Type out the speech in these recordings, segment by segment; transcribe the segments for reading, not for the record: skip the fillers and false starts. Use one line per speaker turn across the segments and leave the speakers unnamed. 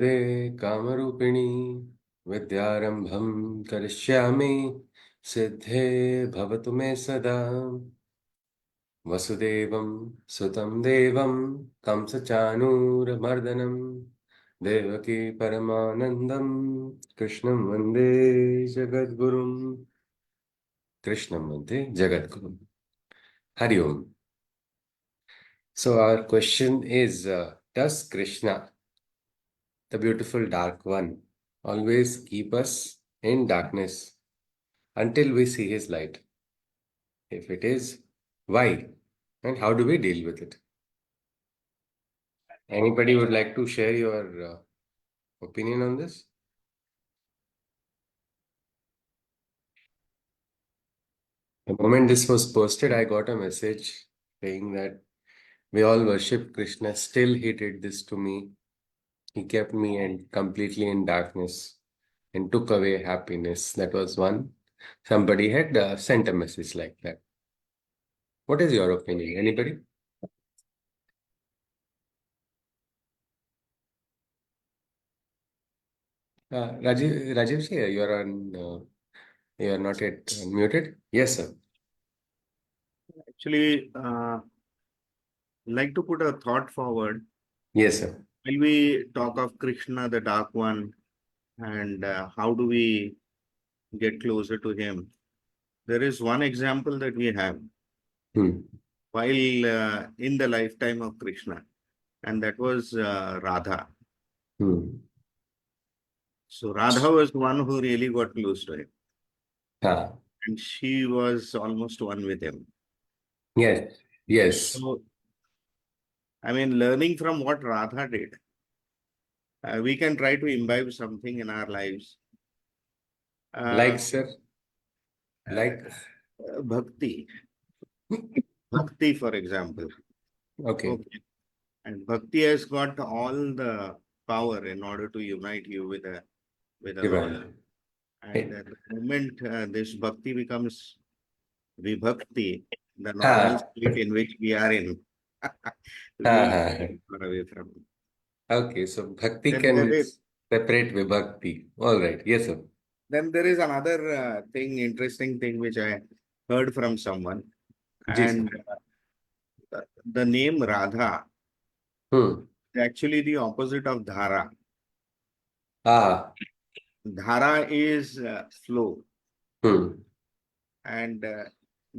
रे कामरूपिणी विद्यारंभं करिष्यामि सिद्धे भवतु मे सदा। वसुदेवं सुतं देवं कंसचाणूरमर्दनं देवकी परमानन्दं कृष्णं वन्दे जगद्गुरुं। कृष्णं वन्दे जगद्गुरुं। हरि ओम. So our question is, does Krishna, the beautiful dark one, always keep us in darkness until we see his light? If it is, why? And how do we deal with it? Anybody would like to share your opinion on this? The moment this was posted, I got a message saying that we all worship Krishna. Still, he did this to me. He kept me and completely in darkness and took away happiness. That was one. Somebody had sent a message like that. What is your opinion? Anybody? Rajiv, you're on. You're not yet unmuted. Yes, sir.
Actually, like to put a thought forward.
Yes, sir.
When we talk of Krishna, the Dark One, and how do we get closer to him? There is one example that we have
Hmm.
while in the lifetime of Krishna, and that was Radha.
Hmm.
So Radha was the one who really got close to him,
Ah.
and she was almost one with him.
Yes. Yes.
So, I mean, learning from what Radha did, we can try to imbibe something in our lives.
Like,
Uh,
sir. Like.
Bhakti. Bhakti, for example.
Okay.
Okay. And Bhakti has got all the power in order to unite you with a Lord.
Divine.
And the moment this Bhakti becomes Vibhakti, the normal
Ah.
state in which we are in,
Ah.
we
Ah.
far away from it.
Okay. So Bhakti
Then there
can
is
separate Vibhakti. All right. Yes, sir.
then there is another interesting thing which I heard from someone,
Ji, sir.
and the name Radha
Hmm.
is actually the opposite of Dhara.
Ah.
Dhara is flow,
Hmm.
and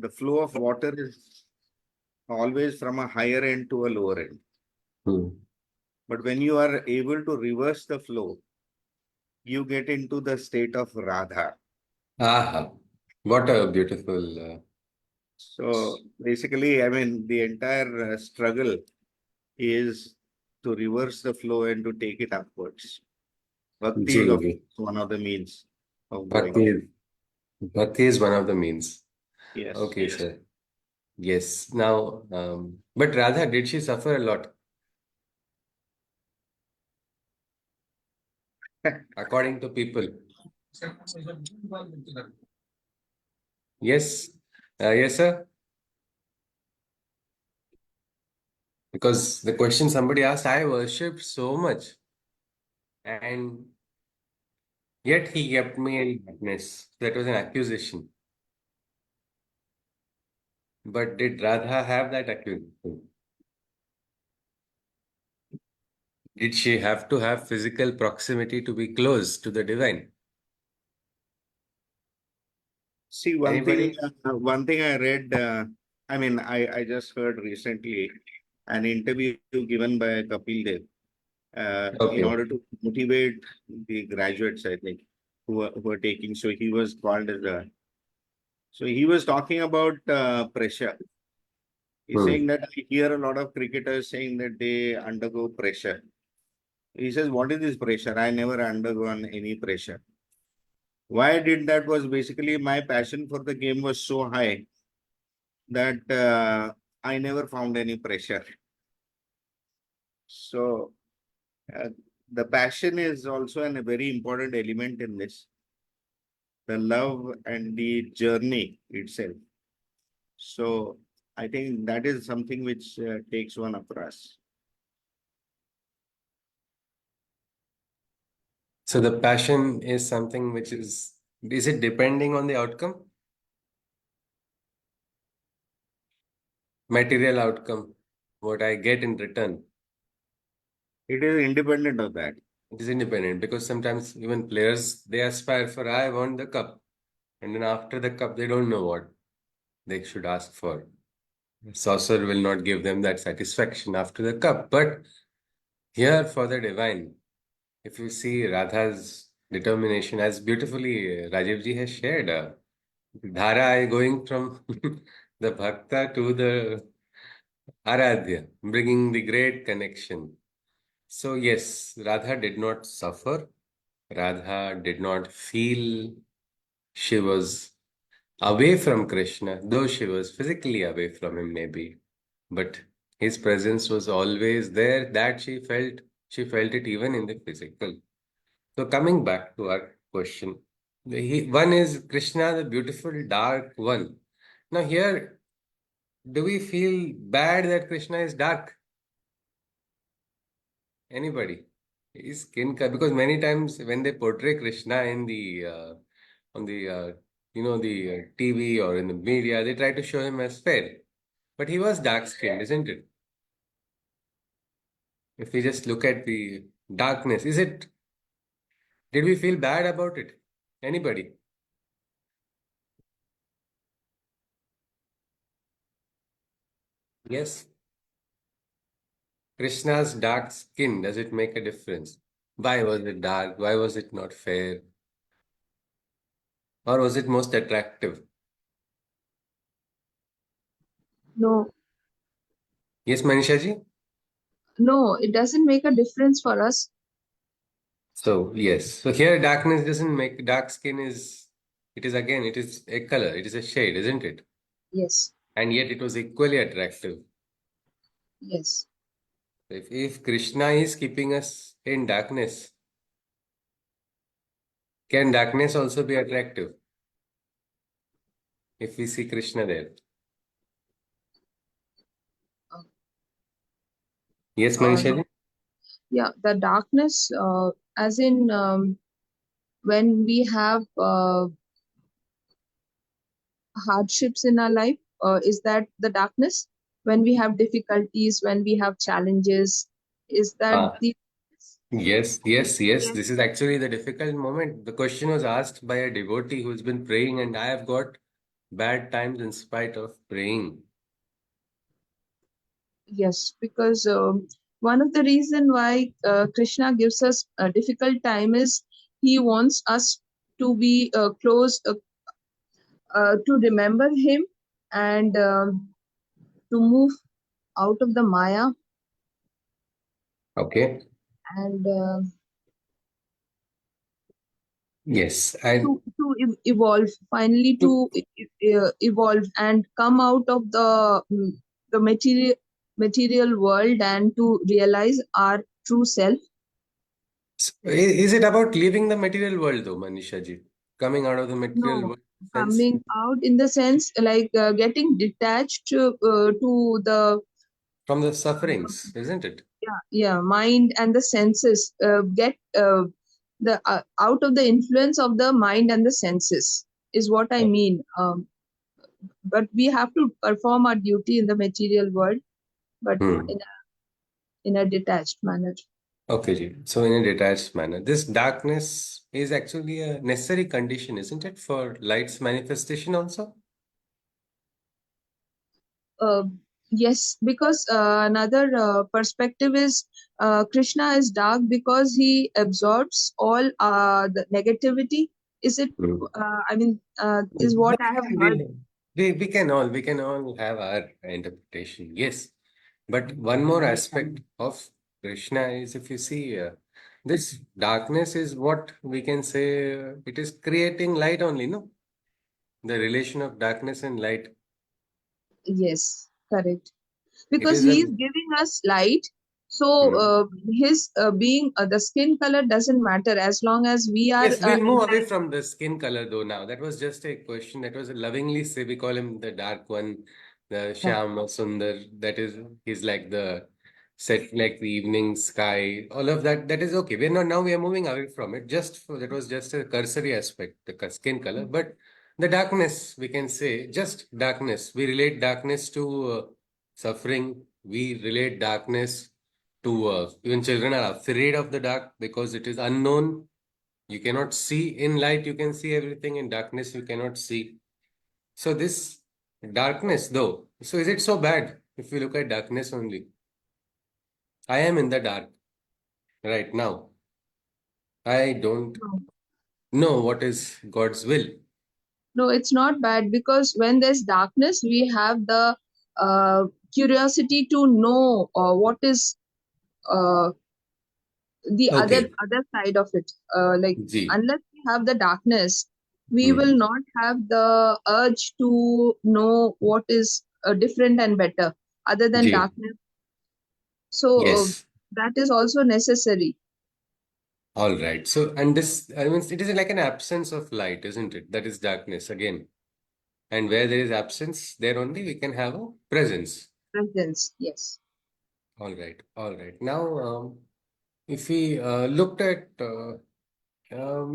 the flow of water is always from a higher end to a lower end.
Hmm.
But when you are able to reverse the flow, you get into the state of Radha.
Ah. What a beautiful.
So basically, I mean, the entire struggle is to reverse the flow and to take it upwards. Bhakti
Ji,
is of
ji.
course one of the means of going
Bhakti
there.
is, Bhakti is one of the means.
Yes.
Okay, sir. Yes. Now, but Radha, did she suffer a lot? According to people. Yes. Yes, sir. Because the question somebody asked, I worship so much, and yet he kept me in darkness. That was an accusation. But did Radha have that accusation? Did she have to have physical proximity to be close to the divine?
See,
Anybody?
one thing I read, I mean, I just heard recently an interview given by Kapil Dev in
Okay.
order to motivate the graduates, I think, who are taking. So he was called as a, so he was talking about pressure. He's saying
Hmm.
that I hear a lot of cricketers saying that they undergo pressure. He says, what is this pressure? I never undergone any pressure. Why I did that was basically my passion for the game was so high that I never found any pressure. So uh, the passion is also a very important element in this, the love and the journey itself. So I think that is something which takes one across.
So the passion is something which is it depending on the outcome? Material outcome, what I get in return.
It is independent of that.
It is independent because sometimes even players, they aspire for, I want the cup. And then after the cup, they don't know what they should ask for. Saucer will not give them that satisfaction after the cup. But here for the divine, if you see Radha's determination, as beautifully Rajivji has shared, Dhara going from the Bhakta to the Aradhya, bringing the great connection. So, yes, Radha did not suffer. Radha did not feel she was away from Krishna, though she was physically away from him, maybe. But his presence was always there, that she felt it even in the physical. So, coming back to our question, one is Krishna, the beautiful dark one. Now, here, do we feel bad that Krishna is dark? Anybody? His skin color, because many times when they portray Krishna in the on the the TV or in the media, they try to show him as fair, but he was dark skinned, isn't it? If we just look at the darkness, did we feel bad about it? Anybody? Yes. Krishna's dark skin, does it make a difference? Why was it dark? Why was it not fair? Or was it most attractive?
No,
Yes, Manisha ji?
no, it doesn't make a difference for us.
So, yes. So here darkness doesn't make dark skin it is again, it is a color, it is a shade, isn't it?
Yes,
And yet it was equally attractive.
yes.
If Krishna is keeping us in darkness, can darkness also be attractive? If we see Krishna there.
Uh,
Yes,
uh,
Manisha ji?
yeah, the darkness, as in when we have hardships in our life, is that the darkness? When we have difficulties, when we have challenges, is that
Ah,
the
yes, yes, yes.
yes,
This is actually the difficult moment. The question was asked by a devotee who's been praying, and I have got bad times in spite of praying.
yes, because one of the reason why Krishna gives us a difficult time is he wants us to be close, to remember him, and to move out of the Maya,
Okay.
and
Yes. And
evolve, finally to
to
evolve and come out of the material world and to realize our true self.
is it about leaving the material world though, Manisha ji? Coming out of the material
No,
world sense
coming out in the sense like getting detached to the
from the sufferings, isn't it?
yeah mind and the senses, get the out of the influence of the mind and the senses is what I
Oh.
mean. But we have to perform our duty in the material world, but
Hmm.
in a detached manner.
Okay, ji. So in a detached manner, this darkness is actually a necessary condition, isn't it, for light's manifestation also?
uh, yes, because another perspective is Krishna is dark because he absorbs all the negativity. Is it
Hmm.
I mean is what
But
I have heard.
we can all have our interpretation. Yes. But one more aspect of Krishna is if you see this darkness is what we can say it is creating light only, no? The relation of darkness and light.
Yes, correct.
It
Because
is
he
a
is giving us light, so
hmm.
his being the skin color doesn't matter as long as we are
Yes, we'll move away from the skin color though now. That was just a question. That was a lovingly say we call him the dark one, the
yeah,
Shyam or Sundar. That is he's like the set like the evening sky, all of that, that is okay. We're not now, we are moving away from it. That was just a cursory aspect, the skin color. But the darkness, we can say, just darkness. We relate darkness to suffering. We relate darkness to even children are afraid of the dark because it is unknown. You cannot see in light, you can see everything. In darkness, you cannot see. So this darkness, though, so is it so bad if we look at darkness only? I am in the dark right now. I don't
No,
know what is God's will.
no, it's not bad because when there's darkness, we have the curiosity to know what is uh, the
Okay.
other side of it. Like
G.
unless we have the darkness, we will
Hmm.
not have the urge to know what is different and better other than
G.
darkness. So
Yes.
that is also necessary.
All right. So, and this, I mean, it is like an absence of light, isn't it? That is darkness again. And where there is absence, there only we can have a presence.
Presence, yes.
All right. All right. Now, if we looked at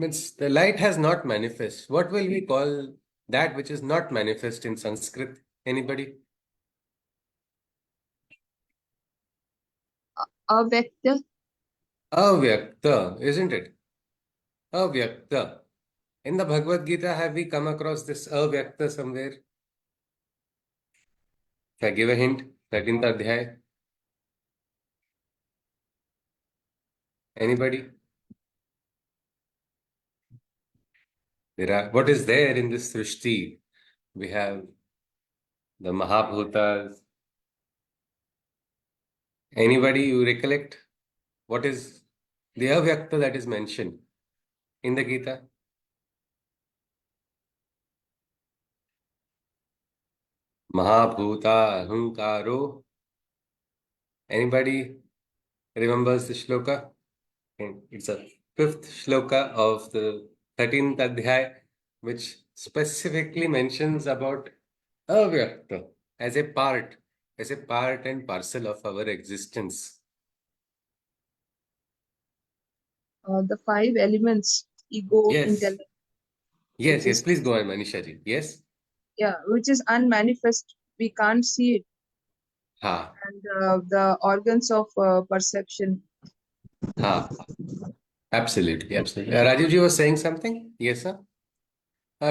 means the light has not manifest. What will we call that which is not manifest in Sanskrit? Anybody?
Avyakta,
Avyakta, isn't it? Avyakta. In the Bhagavad Gita, have we come across this avyakta somewhere? Can I give a hint? 13th Adhyay. Anybody? What is there in this Srishti? We have the Mahabhutas. Anybody you recollect? What is the avyakta that is mentioned in the Gita? Mahabhuta Ahankaro. Anybody remembers the shloka? And it's a fifth shloka of the 13th Adhyay, which specifically mentions about avyakta as a part and parcel of our existence.
the five elements, ego,
Yes,
intellect,
yes,
which
yes.
is,
Please go on, Manisha ji. Yes.
yeah, which is unmanifest. We can't see it.
Ha,
And the organs of perception.
ha. Absolutely, absolutely. Rajiv ji was saying something. Yes, sir.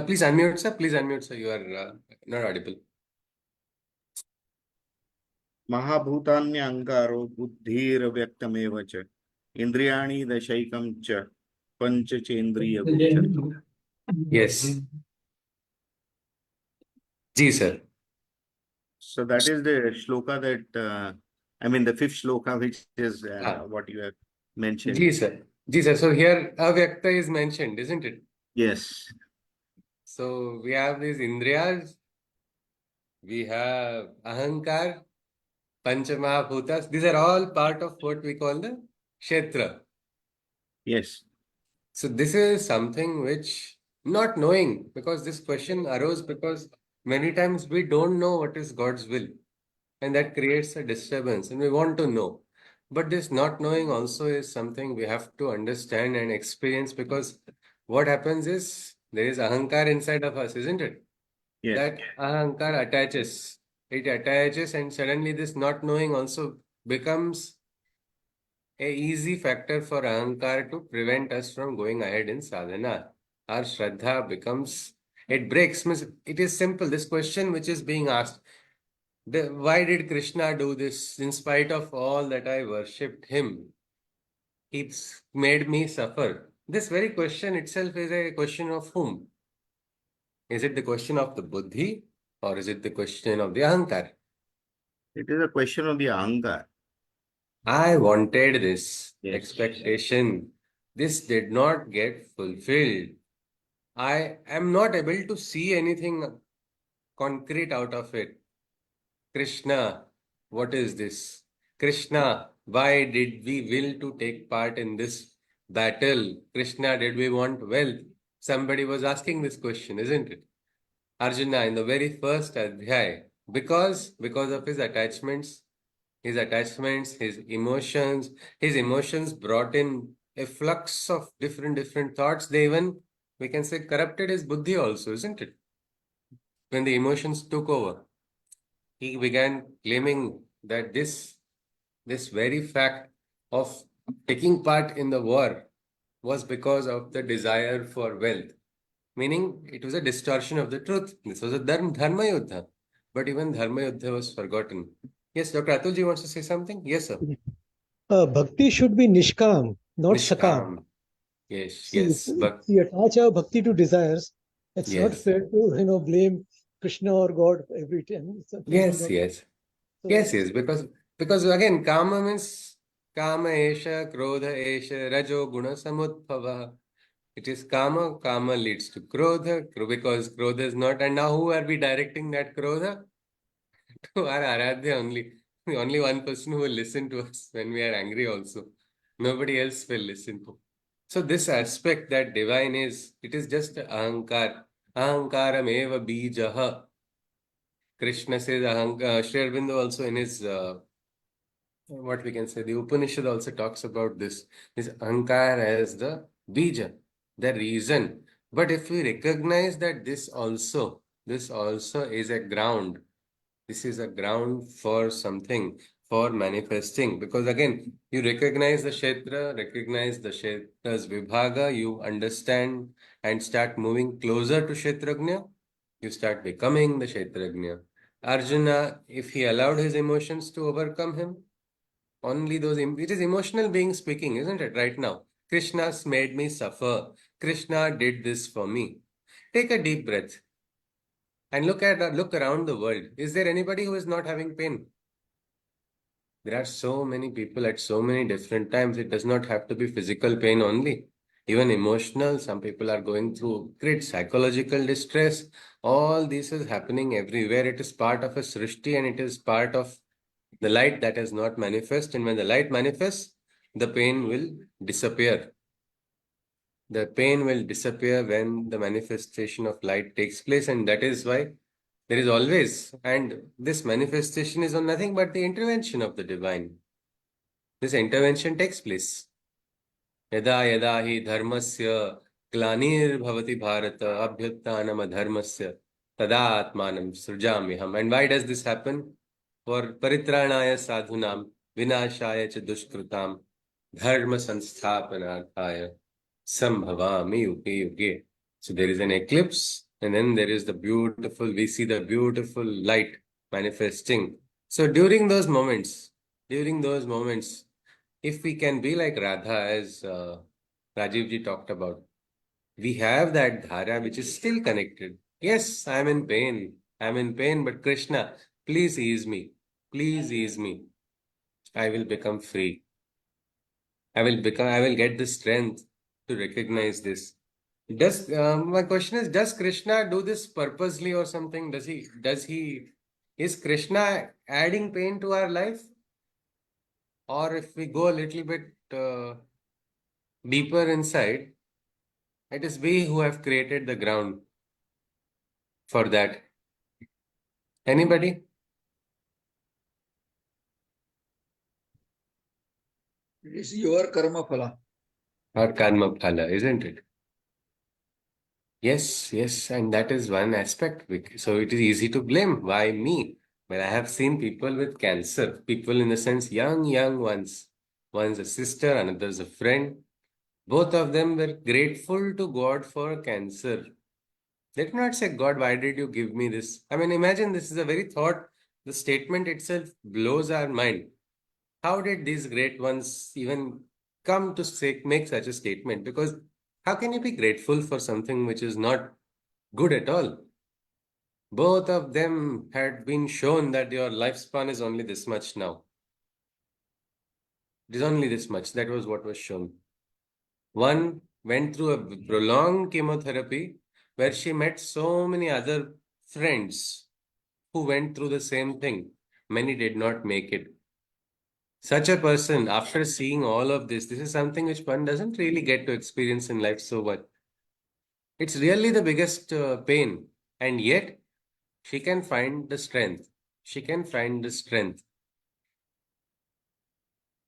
Please unmute, sir. Please unmute, sir. You are not audible.
महाभूतान्यहङ्कारो बुद्धिरव्यक्तमेव च इन्द्रियाणि दशैकं च पञ्चचेन्द्रियगोचरम्.
Yes. Ji, sir.
So that is the shloka that, I mean, the fifth shloka, which is
Ha.
what you have mentioned.
Ji, sir. Ji, sir. So here avyakta is mentioned, isn't it?
Yes.
So we have these indriyas, we have ahankar, panchamahabhutas. These are all part of what we call the kshetra.
Yes.
So this is something which not knowing, because this question arose because many times we don't know what is God's will, and that creates a disturbance, and we want to know. But this not knowing also is something we have to understand and experience, because what happens is there is ahankar inside of us, isn't it?
Yes.
That ahankar attaches. It attaches, and suddenly this not knowing also becomes a easy factor for ahankar to prevent us from going ahead in sadhana. Our shraddha becomes, it breaks. Means it is simple. This question which is being asked, why did Krishna do this? In spite of all that I worshipped him, he's made me suffer. This very question itself is a question of whom? Is it the question of the buddhi or is it the question of the ahankar?
It is a question of the ahankar.
I wanted this
Yes.
expectation. This did not get fulfilled. I am not able to see anything concrete out of it. Krishna, what is this? Krishna, why did we will to take part in this battle? Krishna, did we want wealth? Somebody was asking this question, isn't it? Arjuna in the very first adhyay, because of his attachments, his attachments, his emotions brought in a flux of different thoughts. They even, we can say, corrupted his buddhi also, isn't it? When the emotions took over, he began claiming that this very fact of taking part in the war was because of the desire for wealth, meaning it was a distortion of the truth. This was a dharma yuddha, but even dharma yuddha was forgotten. Yes, Dr. Atulji wants to say something. Yes, sir.
Bhakti should be nishkam, not sakam.
Nishkam. Yes,
See,
yes,
if
but
we attach our bhakti to desires, it's not
yes,
fair to blame Krishna or God every time. Sometimes
yes, yes,
So,
yes, yes, because again, kama means kama esha, krodha esha, rajo guna samudbhava. It is kama, kama leads to krodha, because krodha is not, and now who are we directing that krodha? To our Aradhya only. Only one person who will listen to us when we are angry also. Nobody else will listen to. So this aspect that divine is, it is just ahankar. Ahankaram eva bijaha. Krishna says Sri Aurobindo also in his what we can say, the Upanishad also talks about this ahankar as the bija, the reason. But if we recognize that this also is a ground, this is a ground for something, for manifesting. Because again, you recognize the Kshetra, recognize the Kshetra's Vibhaga, you understand and start moving closer to Kshetrajna, you start becoming the Kshetrajna. Arjuna, if he allowed his emotions to overcome him, only those, it is emotional being speaking, isn't it, right now? Krishna's made me suffer. Krishna did this for me. Take a deep breath and look around the world. Is there anybody who is not having pain? There are so many people at so many different times. It does not have to be physical pain only. Even emotional. Some people are going through great psychological distress. All this is happening everywhere. It is part of a srishti and it is part of the light that is not manifest. And when the light manifests, the pain will disappear. The pain will disappear when the manifestation of light takes place. And that is why there is always, and this manifestation is on nothing but the intervention of the divine. This intervention takes place. यदा यदा हि धर्मस्य ग्लानिर्भवति Bharat अभ्युत्थानमधर्मस्य तदात्मानं सृजाम्यहम्. And why does this happen? For परित्राणाय साधूनां विनाशाय च दुष्कृतां धर्म संस्थापनार्थाय संभवामि युगे युगे. So there is an eclipse and then there is we see the beautiful light manifesting. So during those moments, if we can be like Radha, as Rajiv ji talked about, we have that dhara which is still connected. Yes, I'm in pain. I'm in pain, but Krishna, please ease me. Please ease me. I will become free. I will get the strength to recognize this. My question is, does Krishna do this purposely or something? Is Krishna adding pain to our life? Or if we go a little bit deeper inside, it is we who have created the ground for that. Anybody?
It is your karma phala.
Or karma phala, isn't it? Yes, and that is one aspect. So it is easy to blame. Why me? But I have seen people with cancer, people in the sense young ones. One's a sister, another's a friend. Both of them were grateful to God for cancer. They did not say, God, why did you give me this? I mean, imagine this is a very thought. The statement itself blows our mind. How did these great ones even come to make such a statement? Because how can you be grateful for something which is not good at all? Both of them had been shown that your lifespan is only this much now. It is only this much. That was what was shown. One went through a prolonged chemotherapy where she met so many other friends who went through the same thing. Many did not make it. Such a person, after seeing all of this is something which one doesn't really get to experience in life so much. It's really the biggest pain. And yet, she can find the strength. She can find the strength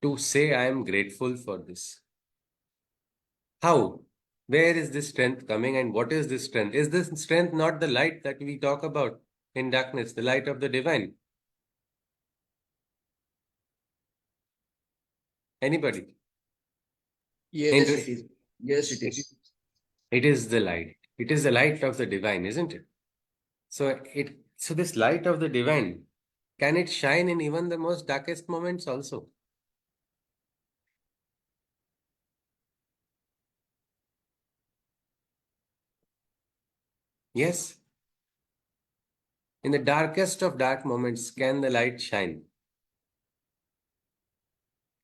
to say I am grateful for this. How? Where is this strength coming and what is this strength? Is this strength not the light that we talk about in darkness, the light of the divine? Anybody?
Yes, it is. Yes, it is.
It is the light. It is the light of the divine, isn't it? So this light of the divine, can it shine in even the most darkest moments also? Yes. In the darkest of dark moments, can the light shine?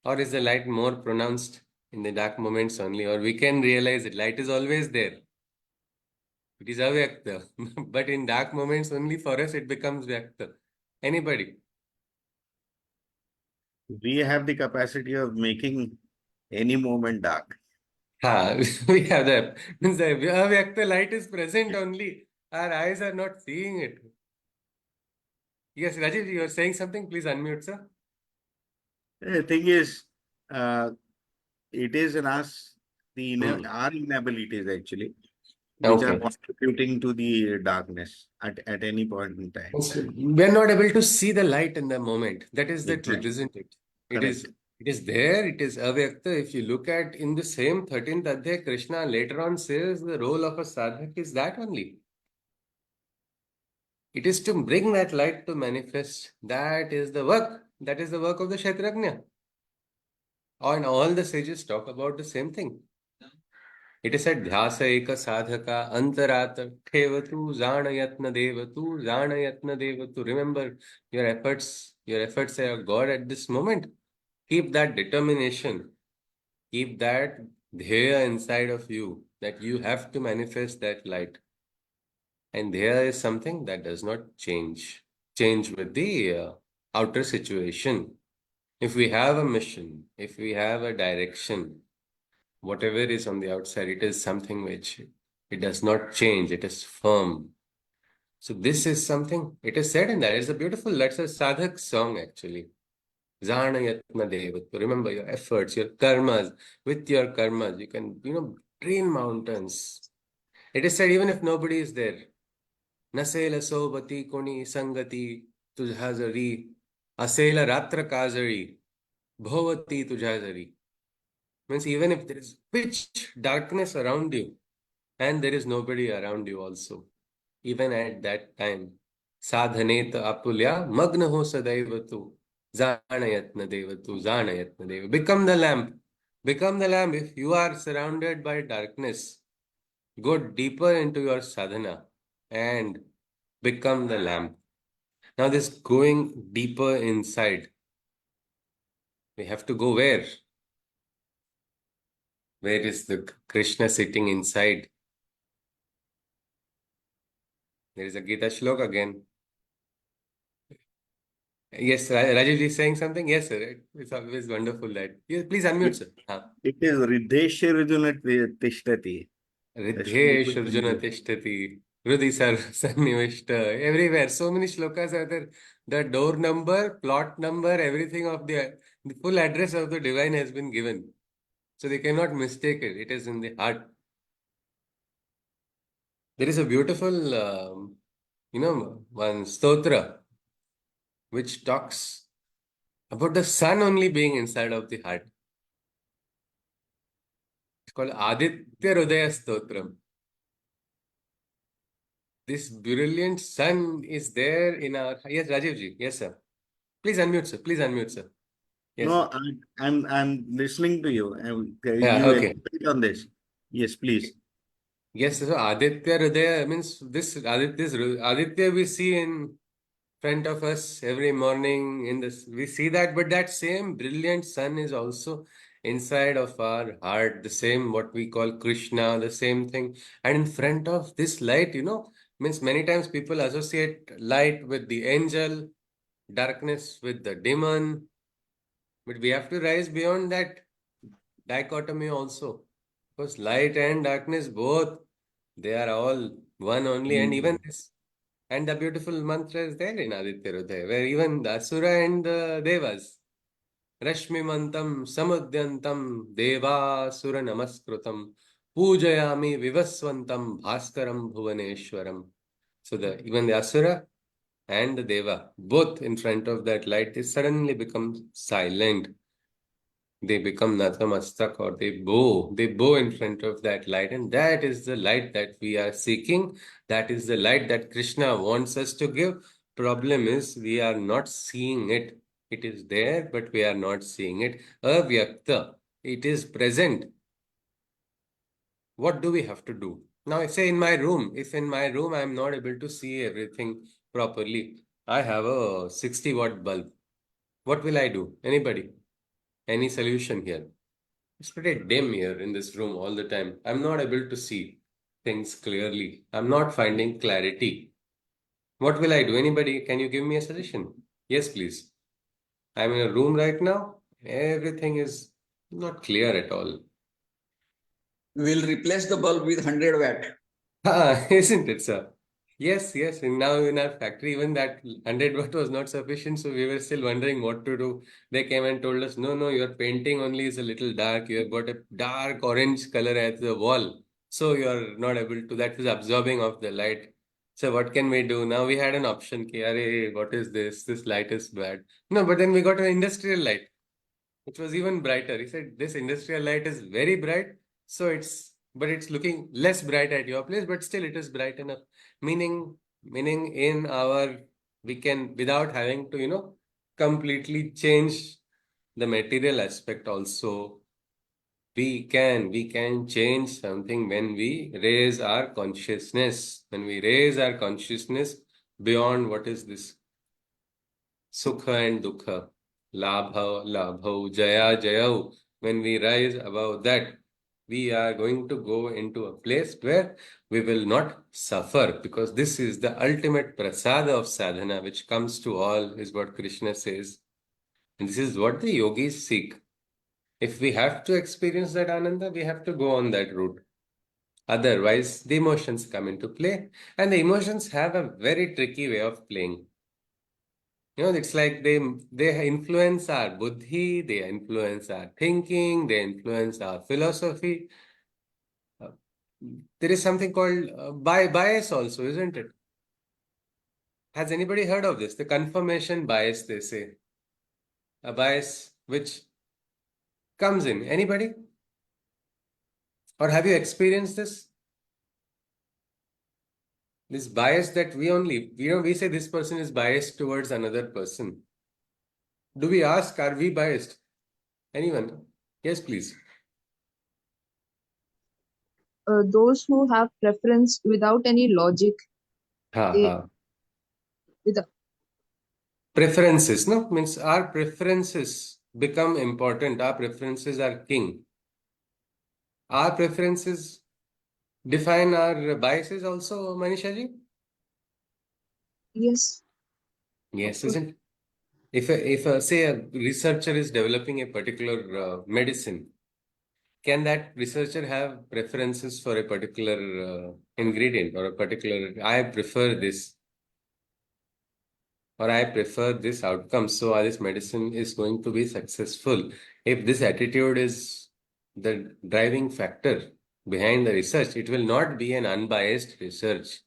Or is the light more pronounced in the dark moments only? Or we can realize that light is always there. It is avyakta. But in dark moments only for us it becomes vyakta. Anybody?
We have the capacity of making any moment dark.
Ha, we have that. Means the avyakta light is present only. Our eyes are not seeing it. Yes, Rajiv, you are saying something. Please unmute, sir.
The thing is, it is in us, our inabilities actually, which are
Okay.
contributing to the darkness at any point in time.
We are not able to see the light in the moment. That is the truth,
Exactly.
isn't it? It
Correct.
is there, it is avyakta. If you look at in the same 13th Adhyay, Krishna later on says the role of a sadhak is that only. It is to bring that light to manifest. That is the work. That is the work of the Kshatragnya. And all the sages talk about the same thing. It is said, Dhyasa eka sadhaka antarata thevatu zanayatna devatu zanayatna devatu. Remember, your efforts are God at this moment. Keep that determination. Keep that dhyaya inside of you that you have to manifest that light. And there is something that does not change with the outer situation. If we have a mission, if we have a direction, whatever is on the outside, it is something which it does not change. It is firm. So this is something, it is said in that. It's a beautiful, that's a sadhak song actually. Zana yatna devatu. Remember your efforts, your karmas. With your karmas, you can, train mountains. It is said even if nobody is there. Nasela sobati koni sangati tujhazari. Asela ratra kazari. Bhovati tujhazari. Means even if there is pitch darkness around you and there is nobody around you also, even at that time, sadhaneta apulya magna ho sadaivatu zanayatna devatu zanayatna deva. Become the lamp. Become the lamp. If you are surrounded by darkness, go deeper into your sadhana and become the lamp. Now, this going deeper inside, we have to go where? Where is the Krishna sitting inside? There is a Gita Shlok again. Yes, Rajiv is saying something. Yes, sir. It's always wonderful that. Yes, please unmute, sir.
It is Riddhesha Rijuna Tishtati.
Riddhesh Arjuna Tishtati. Rudhi Sar Sannivishta. Everywhere. So many shlokas are there. The door number, plot number, everything of the full address of the divine has been given. So they cannot mistake it. It is in the heart. There is a beautiful, one stotra which talks about the sun only being inside of the heart. It's called Aditya Hridaya Stotram. This brilliant sun is there in our. Yes, Rajivji. Yes, sir. Please unmute, sir. Please unmute, sir. Yes.
No, I'm listening to you.
Yeah,
You
okay.
elaborate on this. Yes, please.
Yes, so Aditya Hridaya means this Aditya we see in front of us every morning in this. We see that, but that same brilliant sun is also inside of our heart. The same what we call Krishna, the same thing. And in front of this light, means many times people associate light with the angel, darkness with the demon. But we have to rise beyond that dichotomy also. Because light and darkness both, they are all one only. And even this, and the beautiful mantra is there in Aditya Hridaya, where even the Asura and the Devas, Rashmimantam samudyantam devasura namaskrutam pujayami vivaswantam bhaskaram bhuvaneshwaram. So even the asura and the deva, both in front of that light, they suddenly become silent. They become natamastak, or they bow in front of that light, and that is the light that we are seeking. That is the light that Krishna wants us to give. Problem is we are not seeing it. It is there, but we are not seeing it. Avyakta, it is present. What do we have to do? Now, say if in my room I am not able to see everything properly, I have a 60-watt bulb. What will I do? Anybody? Any solution here? It's pretty dim here in this room all the time. I'm not able to see things clearly. I'm not finding clarity. What will I do? Anybody, can you give me a suggestion? Yes, please. I'm in a room right now. Everything is not clear at all.
We'll replace the bulb with 100 watt.
Isn't it, sir? Yes, yes. And now in our factory, even that 100 watt was not sufficient, so we were still wondering what to do. They came and told us, no, your painting only is a little dark. You have got a dark orange color at the wall, so you are not able to. That is absorbing of the light. So what can we do? Now we had an option. Ki, Arey, what is this? This light is bad. No, but then we got an industrial light, which was even brighter. He said, this industrial light is very bright, so but it's looking less bright at your place, but still it is bright enough. Meaning we can, without having to, completely change the material aspect also, we can change something when we raise our consciousness. When we raise our consciousness beyond what is this Sukha and Dukha, Labha, Jaya, Jayau. When we rise above that, we are going to go into a place where we will not suffer, because this is the ultimate prasada of sadhana, which comes to all, is what Krishna says. And this is what the yogis seek. If we have to experience that ananda, we have to go on that route. Otherwise, the emotions come into play, and the emotions have a very tricky way of playing. It's like they influence our buddhi, they influence our thinking, they influence our philosophy. Uh, there is something called bias also, isn't it? Has anybody heard of this? The confirmation bias, they say. A bias which comes in. Anybody? Or have you experienced this? This bias that we say this person is biased towards another person. Do we ask, are we biased? Anyone? Yes, please.
Those who have preference without any logic,
Ha
they
ha.
without,
Preferences, no? Means our preferences become important. Our preferences are king. Our preferences define our biases also, Manisha ji?
yes, of
Yes,
course.
isn't? Say a researcher is developing a particular medicine, can that researcher have preferences for a particular ingredient or a particular, I prefer this, or I prefer this outcome, so this medicine is going to be successful? If this attitude is the driving factor behind the research, it will not be an unbiased research.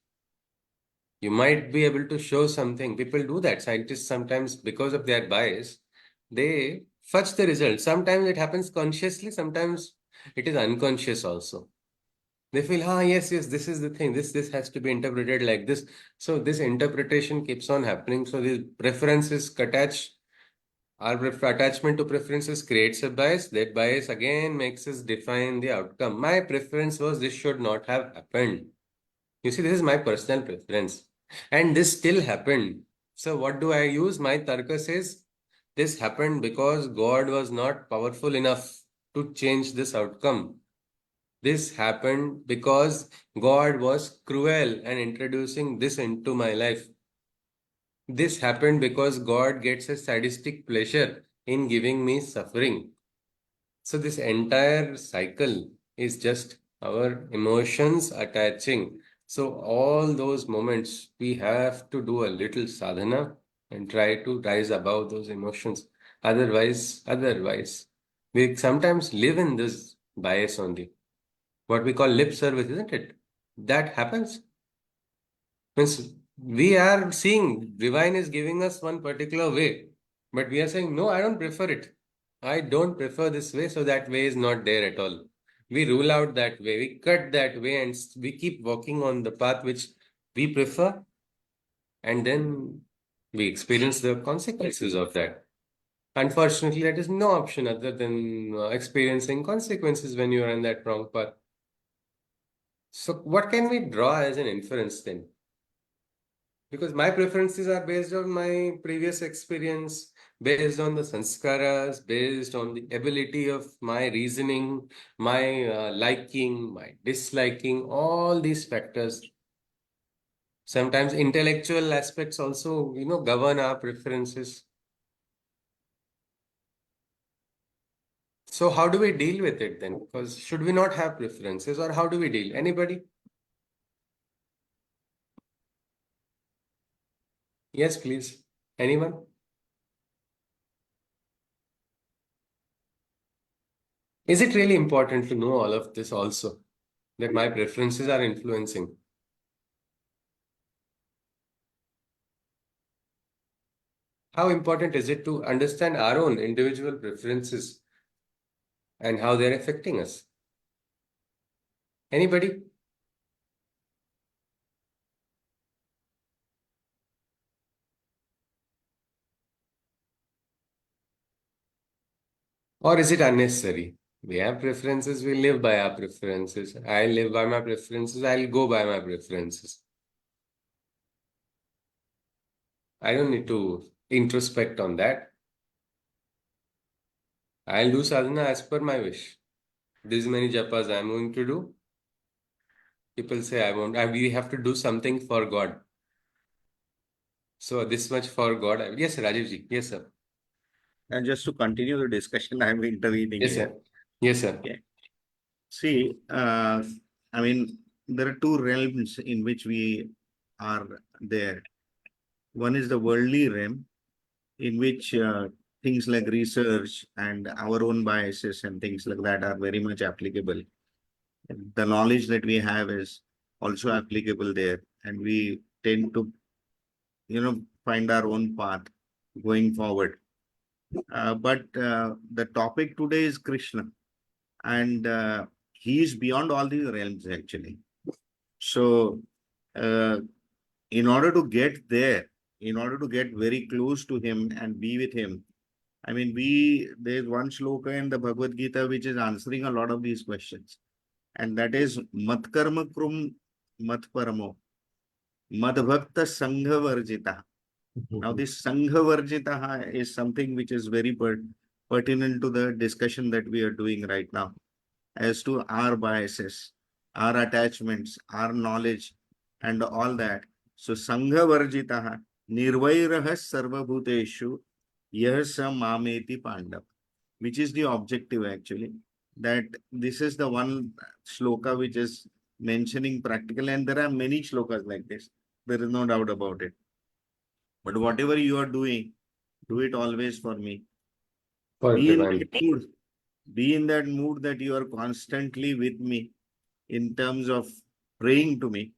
You might be able to show something. People do that. Scientists sometimes, because of their bias, they fudge the results. Sometimes it happens consciously, sometimes it is unconscious also. They feel, yes, this is the thing. This has to be interpreted like this. So this interpretation keeps on happening. So these preferences attach, our attachment to preferences creates a bias. That bias again makes us define the outcome. My preference was this should not have happened. You see, this is my personal preference. And this still happened. So what do I use? My tarka says this happened because God was not powerful enough to change this outcome. This happened because God was cruel and introducing this into my life. This happened because God gets a sadistic pleasure in giving me suffering. So this entire cycle is just our emotions attaching. So all those moments, we have to do a little sadhana and try to rise above those emotions. Otherwise, we sometimes live in this bias only. What we call lip service, isn't it? That happens. Means we are seeing divine is giving us one particular way, but we are saying, no, I don't prefer it. I don't prefer this way, so that way is not there at all. We rule out that way, we cut that way, and we keep walking on the path which we prefer, and then we experience the consequences of that. Unfortunately, there is no option other than experiencing consequences when you are on that wrong path. So, what can we draw as an inference then? Because my preferences are based on my previous experience, based on the sanskaras, based on the ability of my reasoning, my liking, my disliking, all these factors. Sometimes intellectual aspects also, govern our preferences. So how do we deal with it then? Because should we not have preferences, or how do we deal? Anybody? Yes, please. Anyone? Is it really important to know all of this also? That my preferences are influencing? How important is it to understand our own individual preferences and how they're affecting us? Anybody? Or is it unnecessary? We have preferences, we live by our preferences. I live by my preferences, I'll go by my preferences. I don't need to introspect on that. I'll do sadhana as per my wish. This many japas I'm going to do. People say I won't. We have to do something for God. So this much for God. Yes, Rajiv ji. Yes, sir.
And just to continue the discussion, I'm intervening
Yes,
here.
sir. Yes, sir.
Okay. See, I mean, there are two realms in which we are there. One is the worldly realm, in which things like research and our own biases and things like that are very much applicable. The knowledge that we have is also applicable there, and we tend to, find our own path going forward. But the topic today is Krishna, and he is beyond all these realms actually. So, in order to get there, in order to get very close to him and be with him, I mean, there's one shloka in the Bhagavad Gita which is answering a lot of these questions, and that is Mat Karma Krum Mat Paramo Mad Bhakta Sangha Varjita. Now, this Sangha Varjita is something which is very pertinent to the discussion that we are doing right now as to our biases, our attachments, our knowledge, and all that. So, Sangha Varjita Nirvairaha Sarvabhuteshu Yasa Mameti Pandav, which is the objective actually. That this is the one shloka which is mentioning practical, and there are many shlokas like this. There is no doubt about it. But whatever you are doing, do it always for me.
For
Be in
divine.
that mood. Be in that mood that you are constantly with me in terms of praying to me.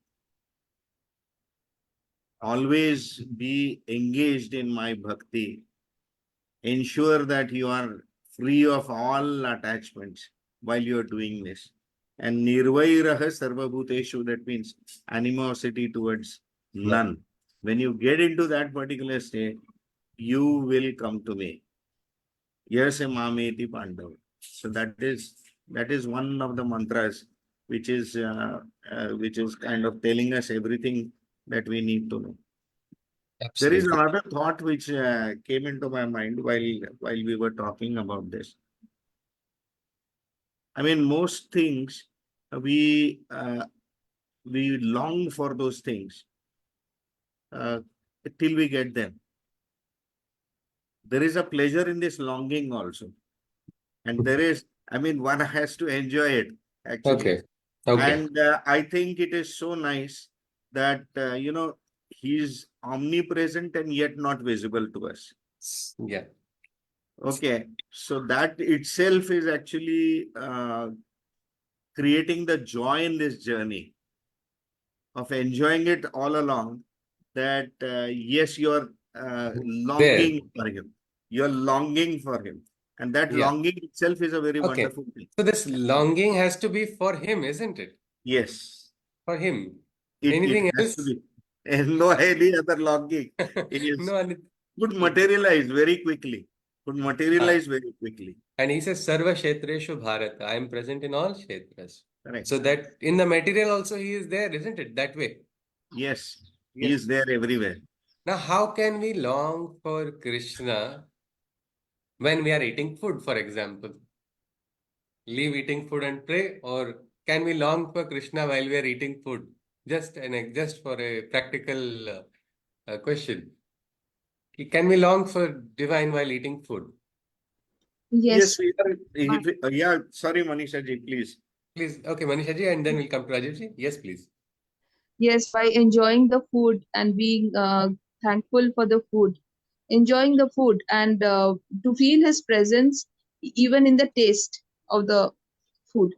Always be engaged in my bhakti. Ensure that you are free of all attachments while you are doing this. And nirvairaha sarvabhuteshu, that means animosity towards none. When you get into that particular state, you will come to me. Yes, mameti pandav. So that is one of the mantras which is kind of telling us everything that we need to know. There is
Absolutely.
another thought which came into my mind while we were talking about this. I mean, most things we long for those things uh, till we get them. There is a pleasure in this longing also, and there is. I mean, one has to enjoy it actually.
Okay. Okay.
And I think it is so nice that he is omnipresent and yet not visible to us.
Yeah.
Okay, so that itself is actually creating the joy in this journey of enjoying it all along. That yes, you're
There.
longing for him. You're longing for him, and that
Yeah.
longing itself is a very
Okay.
wonderful thing.
So this longing has to be for him, isn't it?
Yes,
For him.
it
Anything
has to
else?
be, and no any other longing is
No, and
could materialize very quickly. Could
uh,
materialize very quickly.
and he says, Sarva Kshetreshu Bharat. I am present in all Kshetras.
Correct.
So that in the material also he is there, isn't it? That way.
Yes, he
Yes.
is there everywhere.
Now, how can we long for Krishna when we are eating food, for example? Leave eating food and pray, or can we long for Krishna while we are eating food? Just for a practical question. Can we long for divine while eating food?
Yes,
Yes.
we are.
uh,
Yeah, sorry, Manisha ji, please.
Please, okay, Manisha ji, and then we'll come to Rajiv ji. Yes, please.
Yes, by enjoying the food and being thankful for the food, enjoying the food and to feel his presence even in the taste of the food.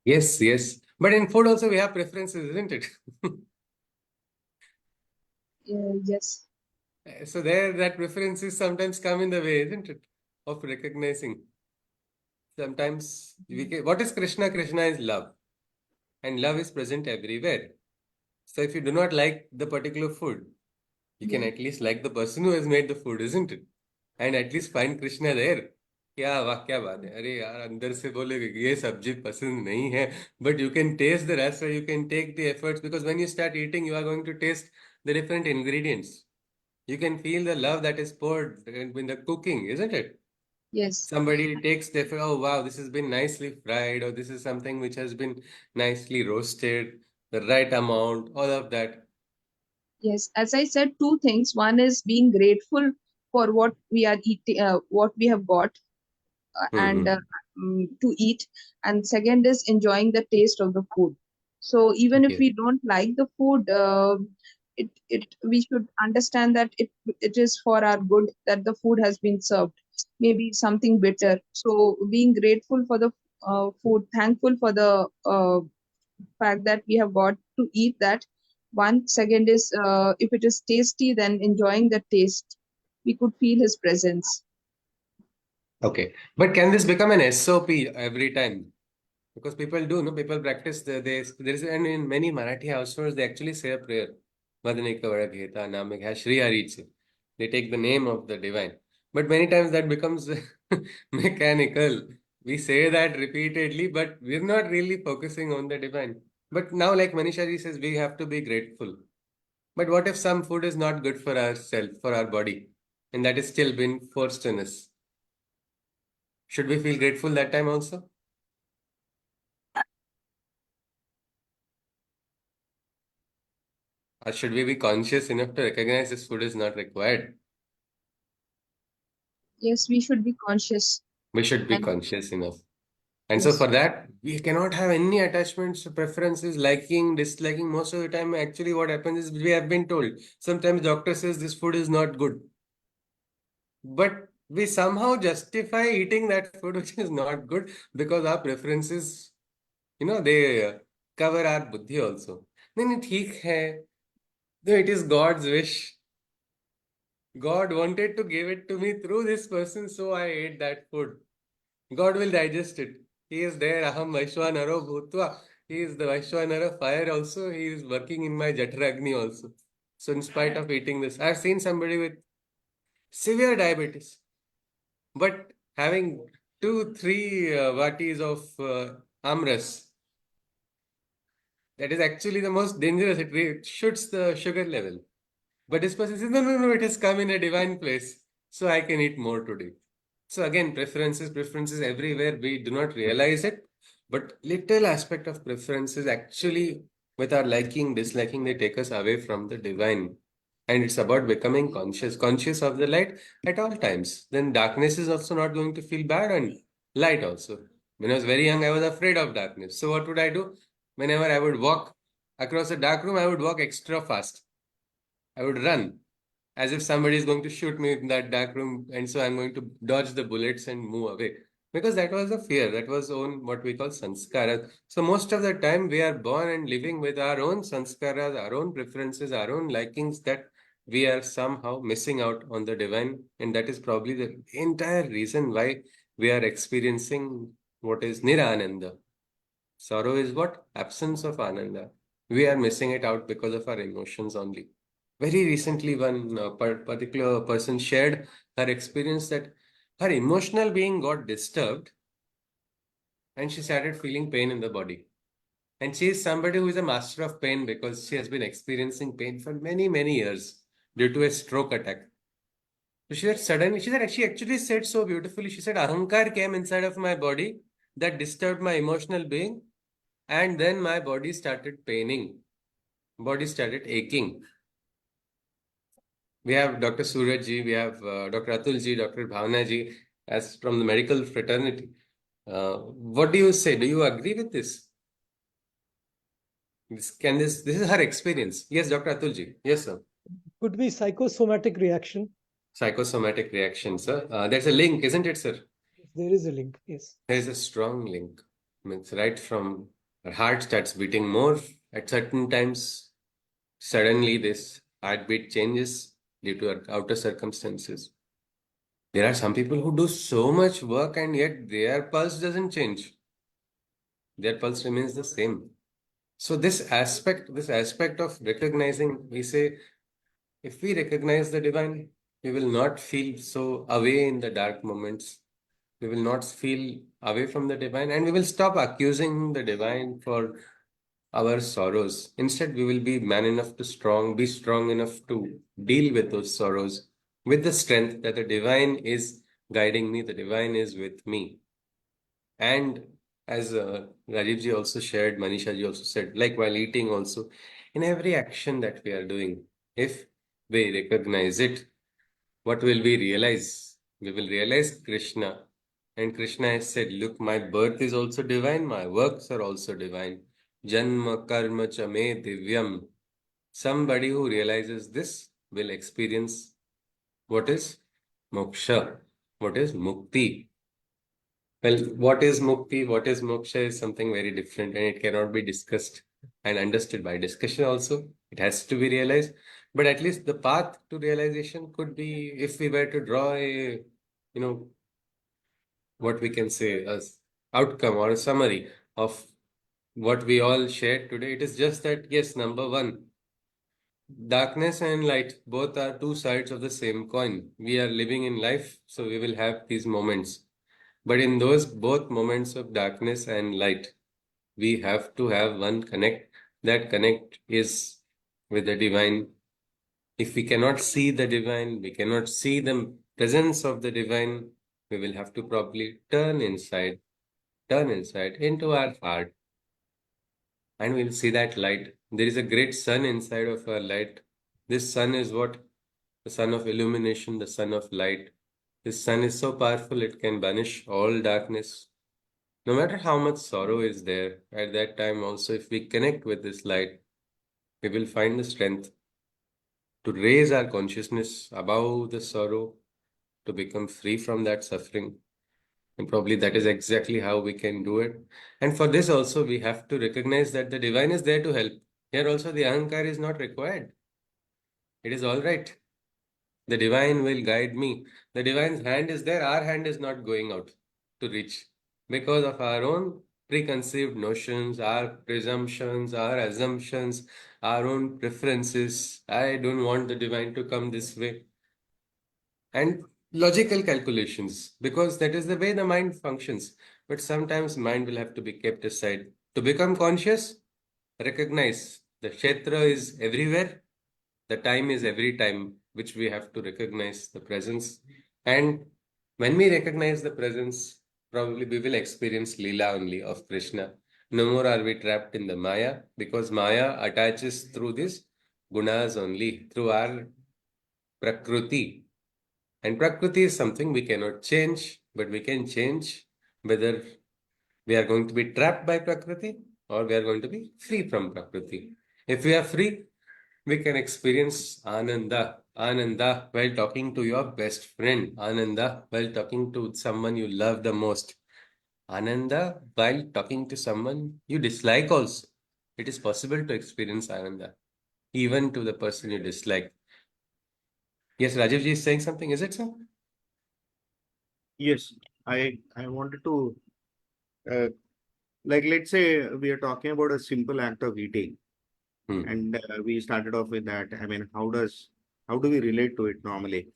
Yes, yes. But in food also we have preferences, isn't it?
Yes.
So there, that preferences sometimes come in the way, isn't it? Of recognizing. Sometimes what is Krishna? Krishna is love, and love is present everywhere. So if you do not like the particular food, you can
Yeah.
at least like the person who has made the food, isn't it? And at least find Krishna there. क्या वाह क्या बात है अरे यार अंदर से बोले कि ये सब्जी पसंद नहीं है but you can taste the rest you can take the efforts because when you start eating you are going to taste the different ingredients. You can feel the love that is poured in the cooking, isn't it?
Yes.
Somebody takes the effort, oh wow, this has been nicely fried, or this is something which has been nicely roasted, the right amount, all of that.
Yes. As I said, two things. One is being grateful for what we are eating, what we have got, and
Hmm.
to eat, and second is enjoying the taste of the food. So even if
Yes.
we don't like the food, it we should understand that it is for our good that the food has been served, maybe something bitter. So being grateful for the food, thankful for the fact that we have got to eat that. One second is if it is tasty, then enjoying the taste, we could feel his presence.
Okay. But can this become an SOP every time? Because people do, no? People practice there is and in many Marathi households they actually say a prayer. Madhnika Vada Gita Namik Shri Hariche. They take the name of the divine. But many times that becomes mechanical. We say that repeatedly, but we're not really focusing on the divine. But now, like Manisha ji says, we have to be grateful. But what if some food is not good for ourselves, for our body, and that is still been forced on us? Should we feel grateful that time also? Or should we be conscious enough to recognize this food is not required?
Yes, we should be conscious.
We should be
And
conscious enough. And so
yes.
for that, we cannot have any attachments, preferences, liking, disliking. Most of the time, actually, what happens is we have been told. Sometimes doctor says this food is not good. But we somehow justify eating that food which is not good because our preferences, they cover our buddhi also. Then it ठीक है. No, it is God's wish. God wanted to give it to me through this person, so I ate that food. God will digest it. He is there. Aham Vaishwanaro Bhutva. He is the Vaishwanara fire also. He is working in my Jatragni also. So, in spite of eating this, I've seen somebody with severe diabetes, but having 2, 3 vatis of amras. That is actually the most dangerous. It shoots the sugar level. But this person says, no, no, no, it has come in a divine place. So I can eat more today. So again, preferences everywhere. We do not realize it. But little aspect of preferences actually, with our liking, disliking, they take us away from the divine. And it's about becoming conscious of the light at all times. Then darkness is also not going to feel bad and light also. When I was very young, I was afraid of darkness. So what would I do? Whenever I would walk across a dark room, I would walk extra fast. I would run. as if somebody is going to shoot me in that dark room, and so I'm going to dodge the bullets and move away. Because that was a fear, that was on what we call sanskara. So most of the time we are born and living with our own sanskaras, our own preferences, our own likings, that we are somehow missing out on the divine. And that is probably the entire reason why we are experiencing what is nirananda. Sorrow is what? Absence of ananda. We are missing it out because of our emotions only. Very recently, one particular person shared her experience that her emotional being got disturbed and she started feeling pain in the body. And she is somebody who is a master of pain because she has been experiencing pain for many, many years due to a stroke attack. So she said suddenly, she actually said so beautifully, she said, Ahankar came inside of my body that disturbed my emotional being, and then my body started paining, body started aching. We have Dr. Suraj ji, we have Dr. Atul ji, Dr. Bhavna ji, as from the medical fraternity. What do you say? Do you agree with this? This is her experience. Yes, Dr. Atul ji. Yes, sir.
Could be psychosomatic reaction.
Psychosomatic reaction, sir. There's a link, isn't it, sir?
There is a link, yes.
There is a strong link. Means right from her heart starts beating more at certain times. Suddenly, this heartbeat changes due to our outer circumstances. There are some people who do so much work and yet their pulse doesn't change. Their pulse remains the same. So this aspect of recognizing, we say, if we recognize the divine, we will not feel so away in the dark moments. We will not feel away from the divine, and we will stop accusing the divine for our sorrows. Instead, we will be man enough to be strong enough to deal with those sorrows with the strength that the divine is guiding me, the divine is with me. And as Rajiv ji also shared, Manisha ji also said, like while eating also, in every action that we are doing, if we recognize it, what will we realize? We will realize Krishna. And Krishna has said, look, my birth is also divine, my works are also divine. Janma karma cha me divyam. Somebody who realizes this will experience what is moksha, what is mukti. Well, what is mukti, what is moksha is something very different, and it cannot be discussed and understood by discussion also. It has to be realized. But at least the path to realization could be, if we were to draw a, what we can say as outcome or a summary of what we all shared today, it is just that, yes, number one, darkness and light both are two sides of the same coin. We are living in life, so we will have these moments. But in those both moments of darkness and light, we have to have one connect. That connect is with the divine. If we cannot see the divine, we cannot see the presence of the divine, we will have to probably turn inside into our heart, and we'll see that light. There is a great sun inside of our light. This sun is what? The sun of illumination, the sun of light. This sun is so powerful, it can banish all darkness. No matter how much sorrow is there, at that time also, if we connect with this light, we will find the strength to raise our consciousness above the sorrow, to become free from that suffering. And probably that is exactly how we can do it. And for this also, we have to recognize that the divine is there to help. Here also, the ahankar is not required. It is all right. The divine will guide me. The divine's hand is there. Our hand is not going out to reach because of our own preconceived notions, our presumptions, our assumptions, our own preferences. I don't want the divine to come this way. And logical calculations, because that is the way the mind functions. But sometimes mind will have to be kept aside. To become conscious, recognize the kshetra is everywhere, the time is every time, which we have to recognize the presence. And when we recognize the presence, probably we will experience Leela only of Krishna. No more are we trapped in the Maya, because Maya attaches through this gunas only, through our Prakriti. And Prakriti is something we cannot change, but we can change whether we are going to be trapped by Prakriti or we are going to be free from Prakriti. If we are free, we can experience Ananda while talking to your best friend, Ananda while talking to someone you love the most, Ananda while talking to someone you dislike also. It is possible to experience Ananda, even to the person you dislike. Yes, Rajiv ji is saying something, is it so?
Yes, I wanted to like, let's say we are talking about a simple act of eating, and we started off with that. I mean, how do we relate to it normally?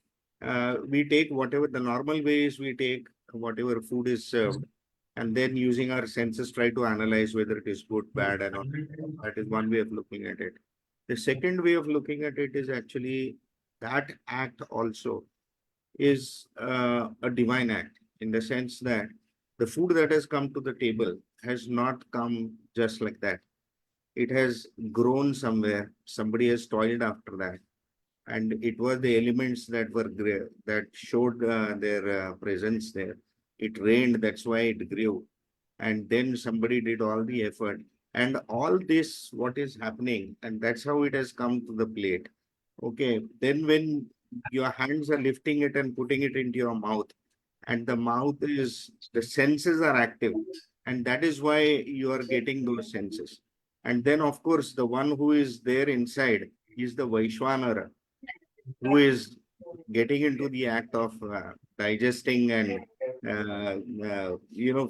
We take whatever the normal ways we take whatever food is served, and then using our senses try to analyze whether it is good, bad, and all. That is one way of looking at it. The second way of looking at it is actually that act also is a divine act, in the sense that the food that has come to the table has not come just like that. It has grown somewhere. Somebody has toiled after that, and it was the elements that that showed their presence there. It rained, that's why it grew, and then somebody did all the effort, and all this what is happening, and that's how it has come to the plate. Okay, then when your hands are lifting it and putting it into your mouth, and the mouth is, the senses are active, and that is why you are getting those senses. And then of course the one who is there inside is the Vaishwanara, who is getting into the act of digesting and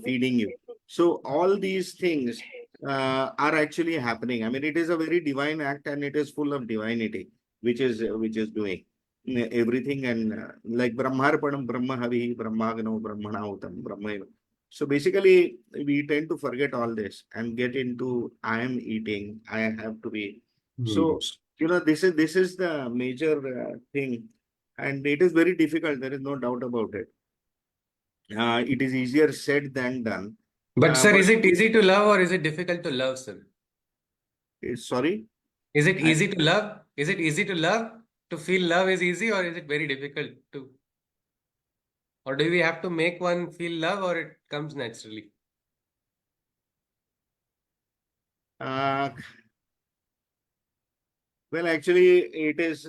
feeding you. So all these things are actually happening. I mean, it is a very divine act, and it is full of divinity, which is doing everything. And like Brahmarpanam, Brahmahavi, Brahmagano, Brahmanautam, Brahma. So basically, we tend to forget all this and get into I am eating, I have to be. So this is the major thing, and it is very difficult. There is no doubt about it. It is easier said than done.
But sir,
But
is it easy to love or is it difficult to love, sir?
sorry,
Is it
I,
easy to love? Is it easy to love? To feel love is easy, or is it very difficult to? Or do we have to make one feel love, or it comes naturally?
uh, well, actually, it is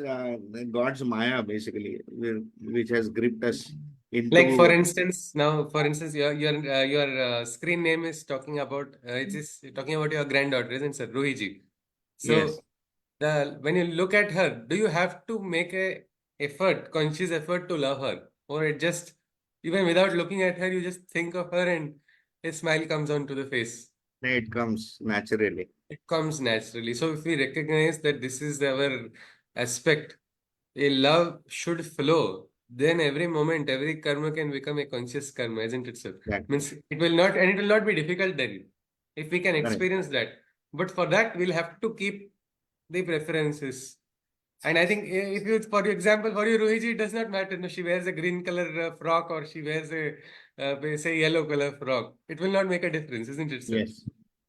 God's Maya basically, which has gripped us
Like for
into.
instance, now for instance, your screen name is talking about it is talking about your granddaughter, isn't it, sir? Ruhiji.
Yes,
So the when you look at her, do you have to make a effort, conscious effort to love her, or it just even without looking at her, you just think of her and a smile comes onto the face.
it comes naturally.
It comes naturally. So if we recognize that this is our aspect, a love should flow, then every moment, every karma can become a conscious karma, isn't it, sir?
Exactly.
Means it will not, and it will not be difficult then, if we can
Correct.
experience that. But for that, we'll have to keep the preferences. And I think if you, for example, for you, Ruhiji, it does not matter. No, she wears a green color frock or she wears a, say, yellow color frock. It will not make a difference, isn't it, sir?
Yes.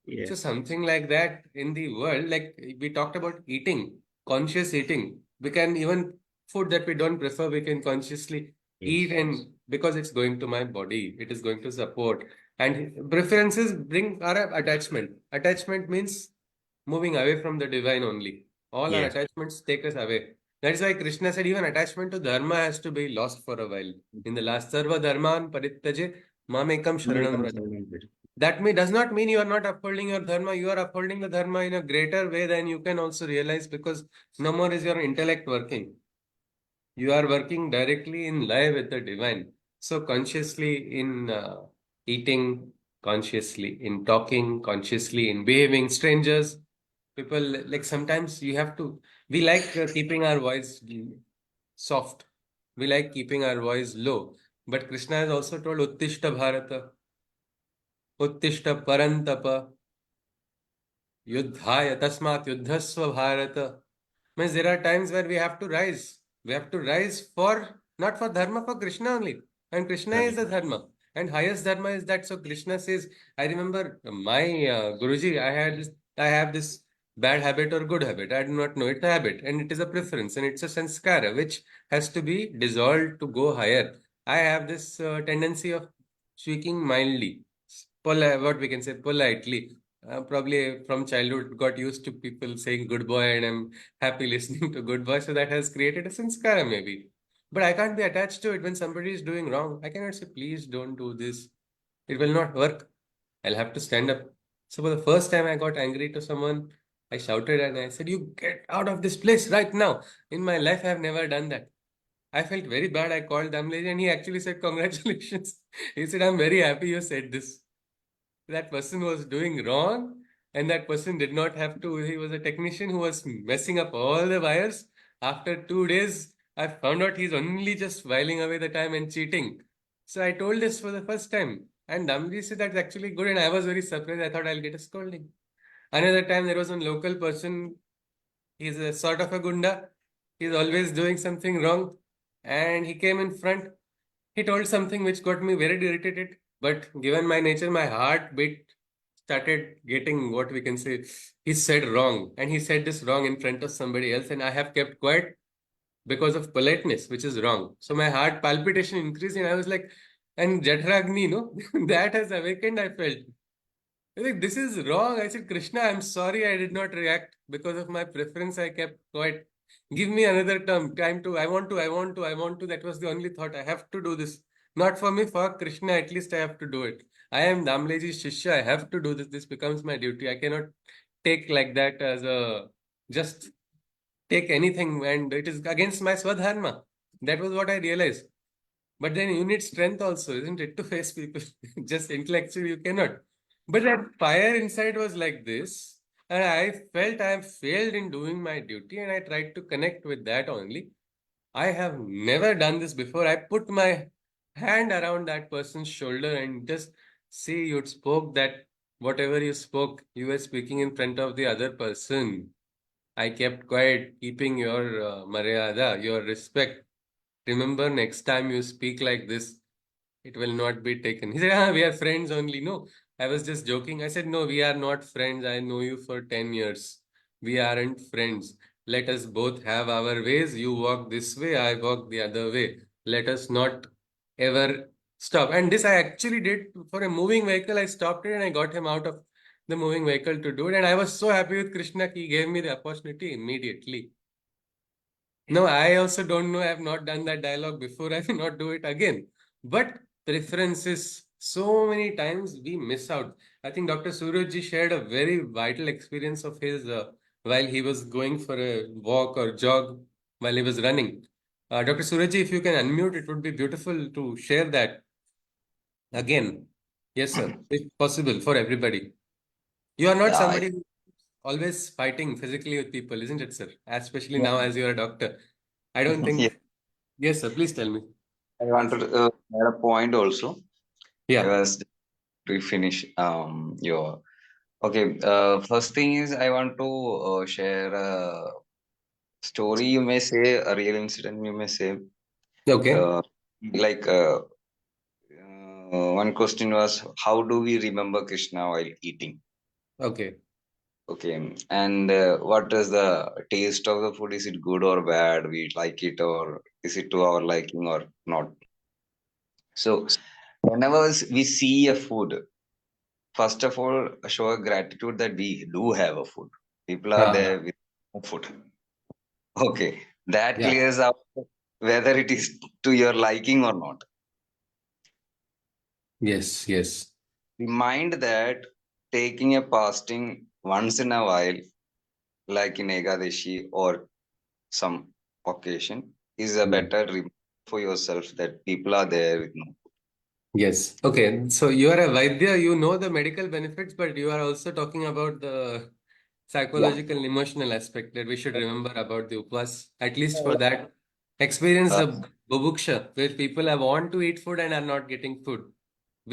So
Yes.
something like that in the world, like we talked about eating, conscious eating. We can even food that we don't prefer, we can consciously eat,
Yes.
and because it's going to my body, it is going to support. And preferences bring our attachment. Attachment means moving away from the divine only. All our
Yes.
attachments take us away. That's why Krishna said even attachment to dharma has to be lost for a while. In the last sarva dharman parityaje mamekam sharanam
American
vraja.
Parliament.
That does not mean you are not upholding your dharma. You are upholding the dharma in a greater way than you can also realize, because no more is your intellect working. You are working directly in live with the divine. So consciously in eating, consciously in talking, consciously in behaving, strangers, people, like sometimes you have to. We like keeping our voice soft. We like keeping our voice low. But Krishna has also told Uttishta Bharata, Uttishta Parantapa. Yuddhaya tasmat yuddhasva bharata. Means there are times where we have to rise. We have to rise for, not for dharma, for Krishna only. And Krishna is
Correct.
the dharma. And highest dharma is that. So Krishna says, I remember my Guruji, I have this bad habit or good habit. I do not know. It's a habit and it is a preference and it's a sanskara which has to be dissolved to go higher. I have this tendency of speaking mildly, what we can say politely, Probably from childhood got used to people saying good boy, and I'm happy listening to good boy. So that has created a sanskara maybe. But I can't be attached to it when somebody is doing wrong. I cannot say, please don't do this. It will not work. I'll have to stand up. So for the first time I got angry to someone, I shouted and I said, you get out of this place right now. In my life, I have never done that. I felt very bad. I called Damlej and he actually said, congratulations. He said, I'm very happy you said this. That person was doing wrong and that person did not have to. He was a technician who was messing up all the wires. After 2 days, I found out he's only just whiling away the time and cheating. So I told this for the first time. And Damji said that's actually good. And I was very surprised. I thought I'll get a scolding. Another time, there was a local person. He's a sort of a gunda. He's always doing something wrong. And he came in front. He told something which got me very irritated. But given my nature, my heartbeat started getting what we can say. He said wrong. And he said this wrong in front of somebody else. And I have kept quiet because of politeness, which is wrong. So my heart palpitation increased. And I was like, and Jatragni, no, that has awakened, I felt. I think this is wrong. I said, Krishna, I'm sorry I did not react because of my preference. I kept quiet. Give me another time to, I want to, I want to, I want to. That was the only thought. I have to do this. Not for me, for Krishna, at least I have to do it. I am Damleji's Shishya. I have to do this. This becomes my duty. I cannot take like that as a just take anything and it is against my swadharma. That was what I realized. But then you need strength also, isn't it, to face people? Just intellectually, you cannot. But that fire inside was like this, and I felt I have failed in doing my duty, and I tried to connect with that only. I have never done this before. I put my hand around that person's shoulder and just see you spoke that whatever you spoke, you were speaking in front of the other person. I kept quiet, keeping your maryada, your respect. Remember, next time you speak like this, it will not be taken. He said, we are friends only. No, I was just joking. I said, no, we are not friends. I know you for 10 years. We aren't friends. Let us both have our ways. You walk this way, I walk the other way. Let us not ever stop. And this I actually did for a moving vehicle. I stopped it and I got him out of the moving vehicle to do it. And I was so happy with Krishna. He gave me the opportunity immediately. No, I also don't know. I have not done that dialogue before. I will not do it again. But preferences, so many times we miss out. I think Dr. Surajji shared a very vital experience of his while he was going for a walk or jog while he was running. Dr. Surajji, if you can unmute, it would be beautiful to share that again. Yes, sir. If possible for everybody. You are not
Yeah,
somebody who always fighting physically with people, isn't it, sir? Especially now as you are a doctor. I don't
yeah,
think. Yes, sir. Please tell me.
I wanted to add a point also. I
Yeah.
was to finish your okay. First thing is I want to share a story. You may say a real incident. You may say
Okay.
uh, like one question was how do we remember Krishna while eating?
Okay.
Okay, and what is the taste of the food? Is it good or bad? We like it or is it to our liking or not? So whenever we see a food, first of all, show a gratitude that we do have a food. People are
Uh,
there with no food. Okay, that
yeah.
clears out whether it is to your liking or not.
Yes. Yes.
Remind that taking a fasting once in a while, like in Ekadashi or some occasion, is a
Mm.
better reminder for yourself that people are there with no.
Yes. Okay. So you are a Vaidya, you know the medical benefits, but you are also talking about the
Yeah.
psychological and emotional aspect that we should remember about the upvas. At least for that, experience
Uh,
the bubuksha, where people have want to eat food and are not getting food.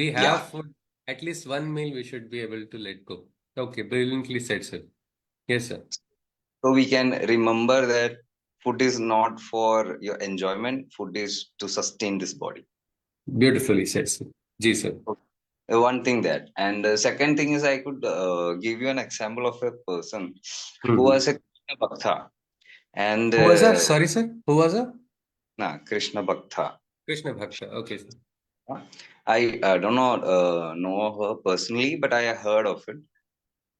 We
yeah.
have food, at least one meal we should be able to let go. Okay, brilliantly said, sir. Yes, sir.
So we can remember that food is not for your enjoyment, food is to sustain this body.
Beautifully said, sir. Ji, sir.
One thing that, and the second thing is I could give you an example of a person who
Hmm.
was a Krishna Bhakta, and
Who was that? Sorry, sir. Who was that?
Krishna Bhakta.
Krishna Bhakta. Okay, sir.
I don't know her personally, but I heard of it.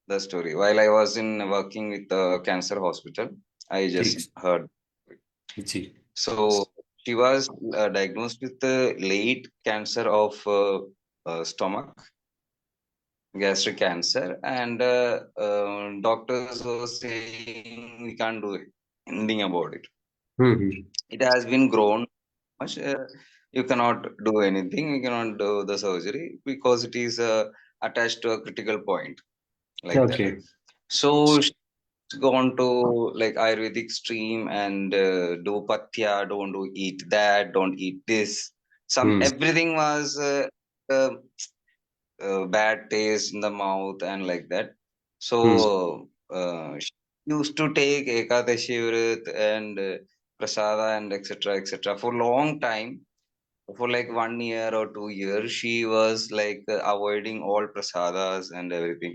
the story. While I was in working with the cancer hospital, I just
ठीक
heard.
Ji
So she was diagnosed with the late cancer of stomach, gastric cancer, and doctors were saying we can't do anything about it.
Hmm
It has been grown much. You cannot do anything. You cannot do the surgery because it is attached to a critical point like that.
okay
So she's gone to like Ayurvedic stream and do patya. Don't do eat that. Don't eat this.
hmm
Everything was uh, bad taste in the mouth and like that.
hmm
So she used to take Ekadashi Vrit and Prasada and etc. for long time. For like 1 year or 2 years, she was like avoiding all prasadas and everything.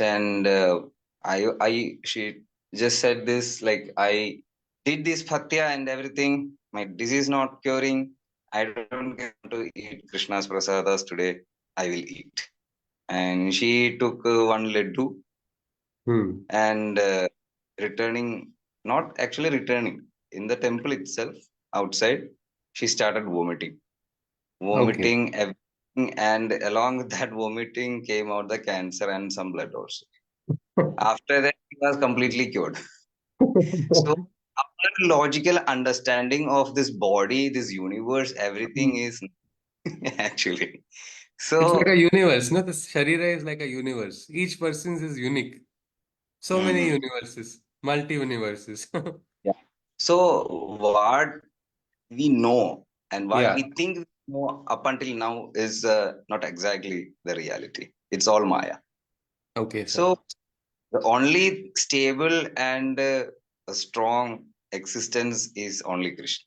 And she just said this like I did this patya and everything. My disease not curing. I don't get to eat Krishna's prasadas today. I will eat. And she took one laddu
hmm
and returning, not actually returning in the temple itself, outside, she started
okay
vomiting everything, and along with that vomiting came out the cancer and some blood also. After that, she was completely cured. So our logical understanding of this body, this universe, everything is actually.
it's like a
So
universe, no? The Sharira is like a universe. Each person's is unique. So many
mhm.
universes, multi-universes.
Yeah. So what we know and what
Yeah.
we think we know up until now is not exactly the reality. It's all Maya.
Okay, sir.
So the only stable and a strong existence is only Krishna.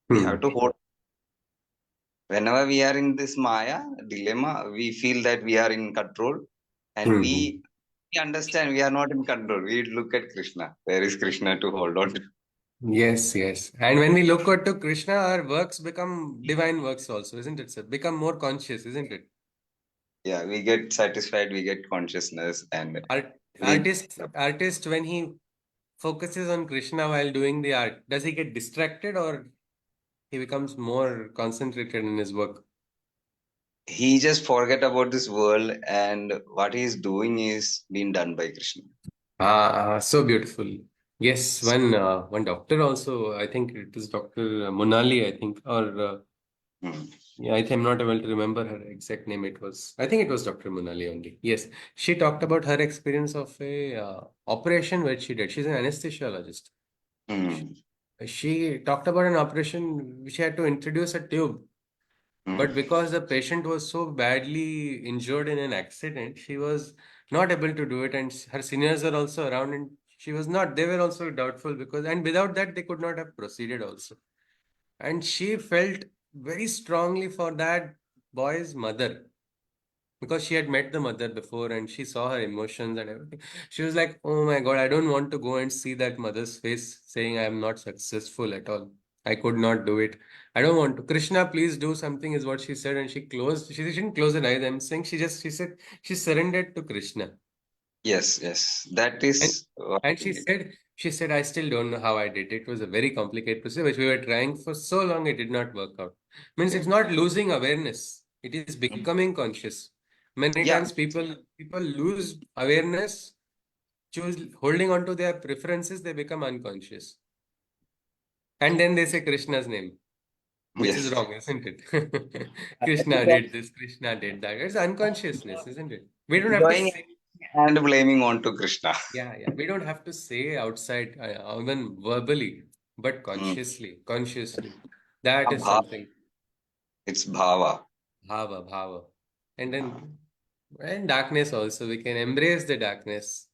We
Hmm.
have to hold. Whenever we are in this Maya dilemma, we feel that we are in control, and
Hmm.
we understand we are not in control. We look at Krishna. Where is Krishna to hold on to?
Yes, yes. And when we look at to Krishna, our works become divine works also, isn't it, sir? Become more conscious, isn't it?
Yeah, we get satisfied, we get consciousness, and
Art,
we.
artist, when he focuses on Krishna while doing the art, does he get distracted or he becomes more concentrated in his work?
He just forget about this world, and what he's doing is being done by Krishna.
So beautiful. Yes, one doctor also, I think it is Dr. Monali, I think, or
Hmm.
yeah, I'm not able to remember her exact name. I think it was Dr. Monali only. Yes, she talked about her experience of a operation which she did. She's an anesthesiologist.
Hmm.
She talked about an operation which she had to introduce a tube,
Hmm.
but because the patient was so badly injured in an accident, she was not able to do it, and her seniors were also around, and she was not. They were also doubtful because, and without that, they could not have proceeded also. And she felt very strongly for that boy's mother because she had met the mother before and she saw her emotions and everything. She was like, "Oh my God, I don't want to go and see that mother's face saying I am not successful at all. I could not do it. I don't want to. Krishna, please do something," is what she said. And she didn't close her eyes. I'm saying she said, she surrendered to Krishna.
Yes, yes, that
And
is what
and
we need.
she said, I still don't know how I did it. It was a very complicated process, which we were trying for so long, it did not work out. Means
Yeah.
it's not losing awareness, it is becoming conscious. Many
Yeah.
times people lose awareness, choose holding on to their preferences, they become unconscious. And then they say Krishna's name, which is
Yes.
wrong, isn't it? Krishna did this, Krishna did that. It's unconsciousness, isn't it? We don't have to
Enjoying
say.
and blaming on to Krishna.
Yeah, yeah. We don't have to say outside, even verbally, but
Hmm.
consciously. That is something.
It's bhava.
Bhava, bhava. And then, and darkness also. We can embrace the darkness.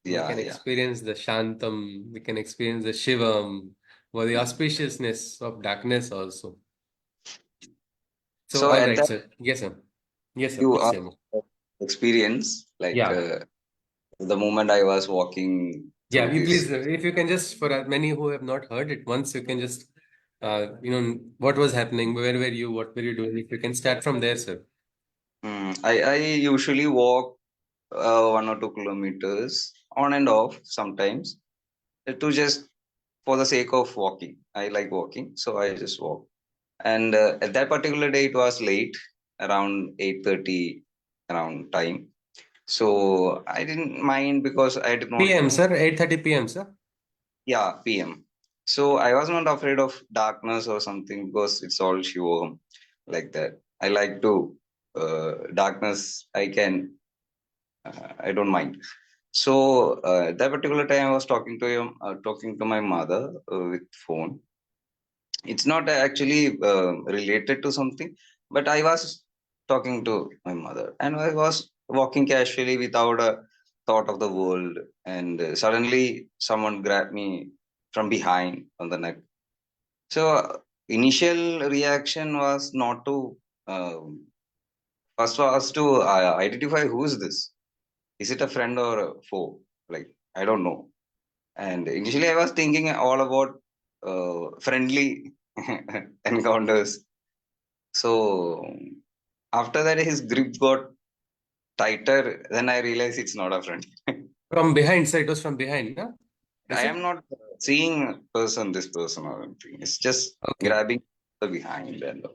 We
Yeah,
can
yeah.
experience the Shantam. We can experience the Shivam, or the
Hmm.
auspiciousness of darkness also. So,
So
all
at
right,
that
sir. Yes, sir. Yes, sir.
you
Please
are
tell me.
experience like
Yeah.
the moment I was walking
Yeah,
through
we
this.
please, if you can just, for many who have not heard it once, you can just, what was happening, where were you, what were you doing? If you can start from there, sir.
I usually walk 1 or 2 kilometers on and off sometimes to just for the sake of walking. I like walking, so I just walk. And at that particular day, it was late, around 8:30 around time. So I didn't mind because I did not
PM,
know.
sir. 8:30 PM, sir.
Yeah, PM. So I was not afraid of darkness or something because it's all Shivam like that. I like to darkness. I don't mind. So that particular time I was talking to him, talking to my mother with phone. It's not actually related to something, but I was talking to my mother, and I was walking casually without a thought of the world, and suddenly someone grabbed me from behind on the neck. So initial reaction was not to first was to identify who is this. Is it a friend or a foe? Like I don't know. And initially, I was thinking all about friendly encounters. So after that, his grip got tighter. Then I realized it's not a friend.
From behind, sir. It was from behind, no?
I
Is it?
am not seeing this person or anything. It's just
Okay.
grabbing the behind. And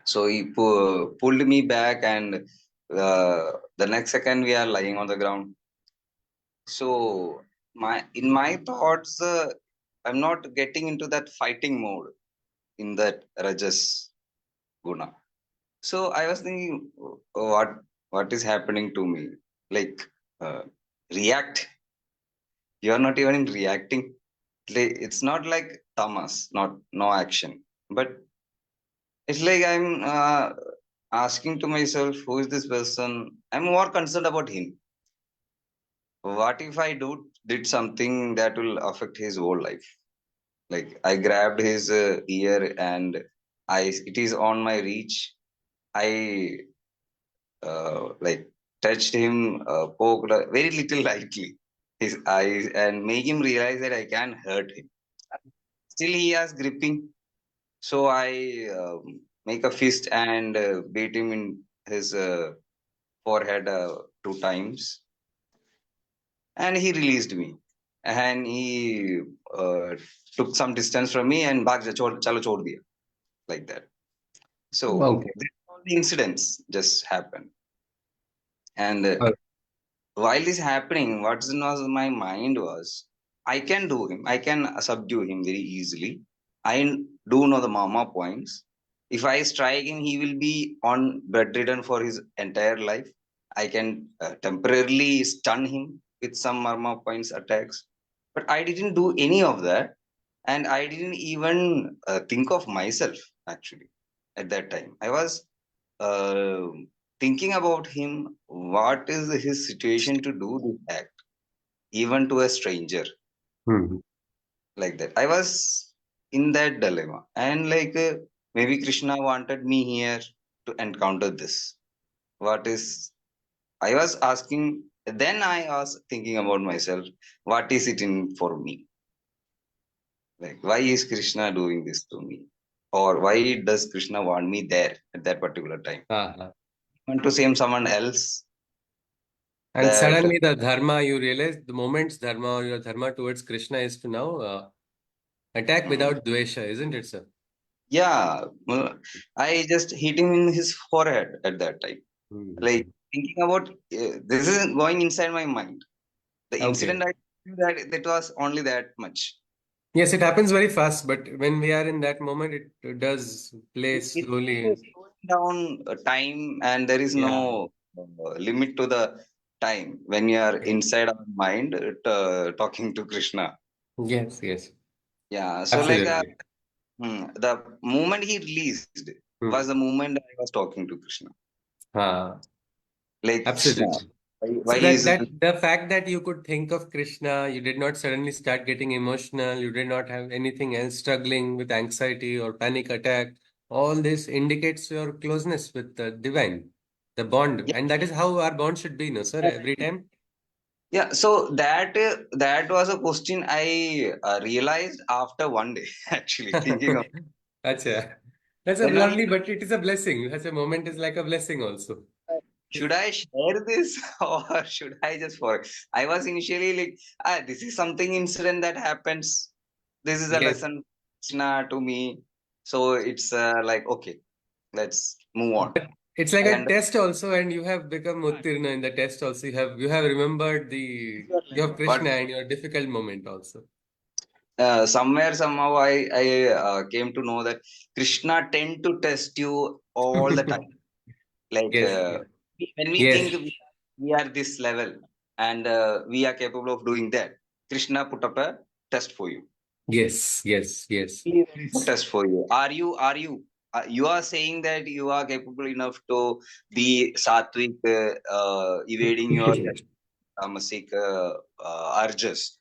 so he pulled me back, and the next second, we are lying on the ground. So in my thoughts, I'm not getting into that fighting mode in that rajas guna. So I was thinking, what is happening to me? Like uh, react. You are not even reacting. It's not like tamas, not no action, but it's like I'm asking to myself, who is this person? I'm more concerned about him. What if I did something that will affect his whole life? Like I grabbed his ear and it is on my reach. I like touched him, poked very little lightly his eyes and make him realize that I can hurt him. Still, he has gripping. So I make a fist and beat him in his forehead 2 times, and he released me. And he took some distance from me and bhag ja, chalo chhod diya, like that. So
Okay.
all the incidents just happened. And
Uh,
while this happening, what was my mind was, I can do him. I can subdue him very easily. I do know the mama points. If I strike him, he will be on bedridden for his entire life. I can temporarily stun him with some mama points attacks. But I didn't do any of that. And I didn't even think of myself, actually, at that time. I was uh, thinking about him, what is his situation to do this act, even to a stranger,
mhm.
like that. I was in that dilemma, and like maybe Krishna wanted me here to encounter this. What is I was asking? Then I was thinking about myself. What is it in for me? Like, why is Krishna doing this to me? Or why does Krishna want me there at that particular time?
Uh-huh.
Want to save someone else
And
that
suddenly the dharma, you realize the moment's dharma or your dharma towards Krishna is to now attack
mm,
without dvesha, isn't it, sir?
yeah, I just hit him in his forehead at that time. Like
Mhm.
thinking about this is going inside my mind. The
Okay.
incident I that was only that much.
Yes, it happens very fast, but when we are in that moment, it does play
It's
slowly.
slowing down time, and there is
Yeah.
no limit to the time when you are inside our mind talking to Krishna.
Yes, yes.
Yeah, so like
Absolutely.
the moment he released was
Hmm.
the moment I was talking to Krishna.
Ah,
Like Krishna,
absolutely.
why
So
is
that
this?
the fact that you could think of Krishna, you did not suddenly start getting emotional, you did not have anything else struggling with anxiety or panic attack, all this indicates your closeness with the divine, the bond.
Yeah,
And that is how our bond should be, no, sir, every time.
yeah. So that was a question I realized after one day, actually thinking of.
Acha. That's a
Then only
lovely, but it is a blessing. Such a moment is like a blessing also.
should I share this or should I just forget? I was initially like, this is something incident that happens. This is a
Yes.
lesson Krishna to me. So it's like, okay, let's move on.
It's like
I
a
understand.
test also, and you have become Uttirna in the test also. You have remembered you have Krishna in your difficult moment also.
Somewhere, somehow, I came to know that Krishna tend to test you all the time. Like
Yes,
when we
yes,
think we are this level and we are capable of doing that, Krishna put up a test for you.
yes, yes, yes.
There is a test for you. You are saying that you are capable enough to be sattvic, evading your tamasic urges.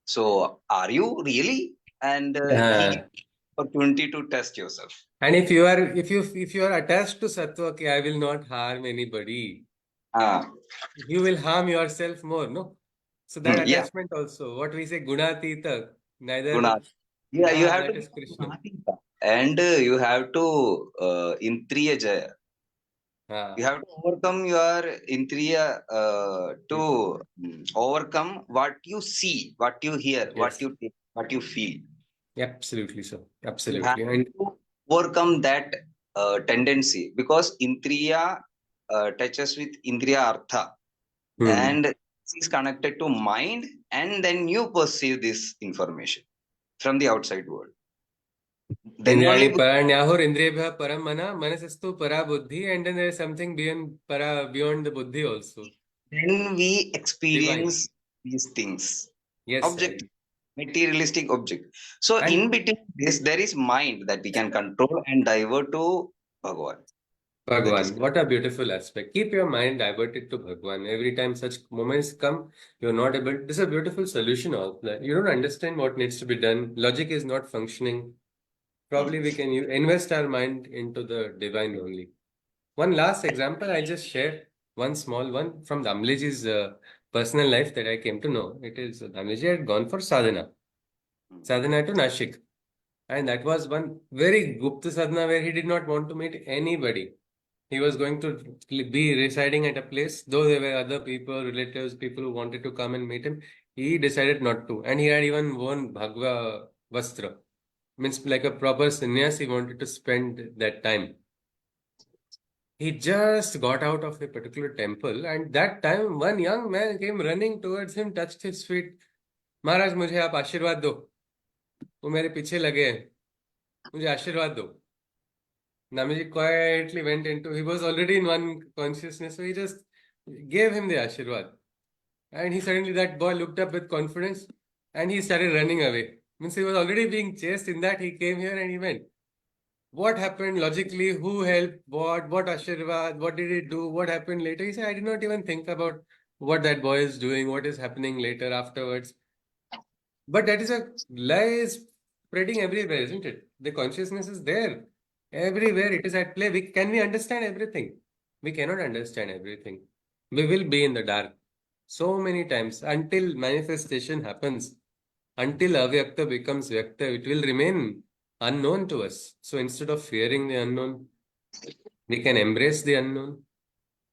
So, are you really? And he gives
Uh,
you opportunity to test yourself.
and if you are attached to Sattva, okay, I will not harm anybody.
Ah,
You will harm yourself more, no? So that
yeah,
attachment also, what we say, Gunatita, neither,
Guna. Yeah, you have to
that is
become
Krishna.
Gunatita. And you have to Intriya Jaya. You have to overcome your Intriya to overcome what you see, what you hear, what
Yes,
you take, what you feel.
absolutely so,
You have
absolutely. And
to overcome that tendency because Intriya touches with Indriya Artha
hmm.
and this is connected to mind and then you perceive this information from the outside world. Then
Indrani
only
paranyahur indriyabhya param mana manasastu para buddhi, and then there is something beyond the buddhi also.
then we
Divine.
experience these things.
Yes,
Object, materialistic object. So
and
in between this, there is mind that we can control and divert to Bhagavan. That is
Bhagwan, what a beautiful aspect. Keep your mind diverted to Bhagwan. Every time such moments come, you're not able. This is a beautiful solution of that. You don't understand what needs to be done. Logic is not functioning. Probably we can invest our mind into the divine only. One last example, I just share one small one from Damleji's personal life that I came to know. It is Damleji had gone for sadhana to Nashik. And that was one very Gupta sadhana where he did not want to meet anybody. He was going to be residing at a place, though there were other people, relatives, people who wanted to come and meet him. He decided not to. And he had even worn Bhagwa Vastra, means like a proper sannyas he wanted to spend that time. He just got out of a particular temple, and that time one young man came running towards him, touched his feet. महाराज मुझे आप आशीर्वाद दो वो मेरे पीछे लगे हैं मुझे आशीर्वाद दो Namaji quietly went into, he was already in one consciousness, so he just gave him the Ashirwad. And he suddenly, that boy looked up with confidence and he started running away. Means he was already being chased, in that he came here and he went. What happened logically? Who helped? What Ashirwad? What did he do? What happened later? He said, I did not even think about what that boy is doing, what is happening later afterwards. But that is a lie is spreading everywhere, isn't it? The consciousness is there. Everywhere it is at play. Can we understand everything? We cannot understand everything. We will be in the dark so many times until manifestation happens, until avyakta becomes vyakta, it will remain unknown to us. So instead of fearing the unknown, we can embrace the unknown.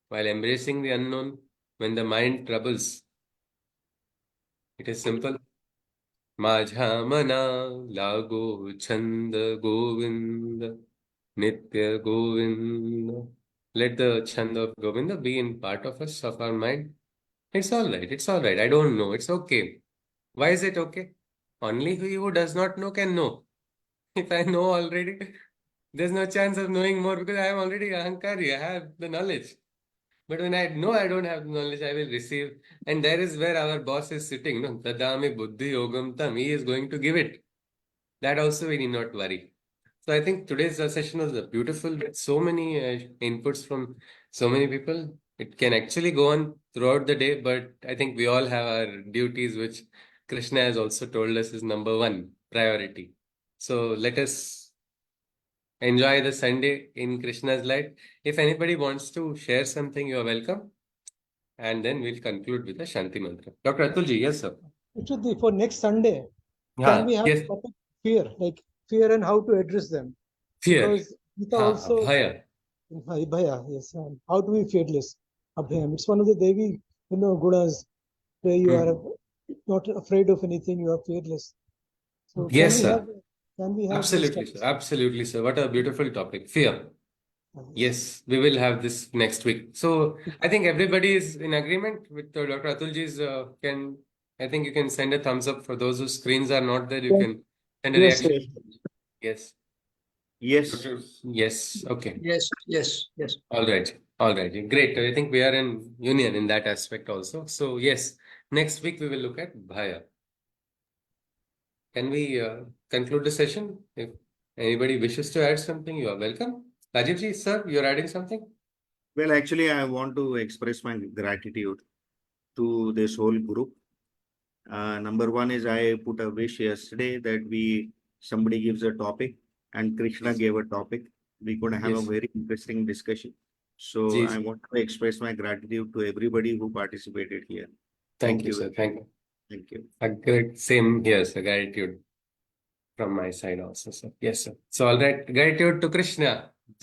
While embracing the unknown, when the mind troubles, it is simple. माझ्या मना लागो छंद Govind Nitya Govinda. Let the chand of Govinda be in part of us, of our mind. It's all right. It's all right. I don't know. It's okay. Why is it okay? Only he who does not know can know. If I know already, there's no chance of knowing more because I am already Ahankari. I have the knowledge. But when I know I don't have the knowledge, I will receive. And there is where our boss is sitting. No, Tadami Buddhi Yogam Tam. He is going to give it. That also we need not worry. So I think today's session was beautiful with so many inputs from so many people. It can actually go on throughout the day, but I think we all have our duties, which Krishna has also told us is number one priority. So let us enjoy the Sunday in Krishna's light. If anybody wants to share something, you are welcome. And then we'll conclude with a Shanti Mantra. Dr. Atulji, yes, sir.
Actually, for next Sunday, can
Yeah,
we have
yes,
topic fear, like fear and how to address them?
fear.
Because Gita
Ha,
also
Bhaya.
Bhaya, yes. How to be fearless? Abhayam. It's one of the Devi, gunas where you are not afraid of anything, you are fearless. So
Yes, sir.
can we have
Absolutely,
this
sir. Absolutely, sir. What a beautiful topic. Fear. Yes, we will have this next week. So I think everybody is in agreement with Dr. Atulji's. I think you can send a thumbs up for those whose screens are not there. You
Yes.
can send a
Yes,
reaction.
Yes.
Yes.
Yes.
Yes. Okay.
Yes.
All right. All right. Great. I think we are in union in that aspect also. So yes, next week we will look at Bhaya. Can we conclude the session? If anybody wishes to add something, you are welcome. Rajivji, sir, you're adding something?
Well, actually, I want to express my gratitude to this whole group. Number one is I put a wish yesterday that somebody gives a topic and Krishna gave a topic. We could have a
Yes.
very interesting discussion. So
Ji,
I
ji.
want to express my gratitude to everybody who participated here.
Thank you, sir. Thank you.
Thank you.
A great same here, sir. Gratitude from my side also, sir. Yes, sir. So all right, gratitude to Krishna.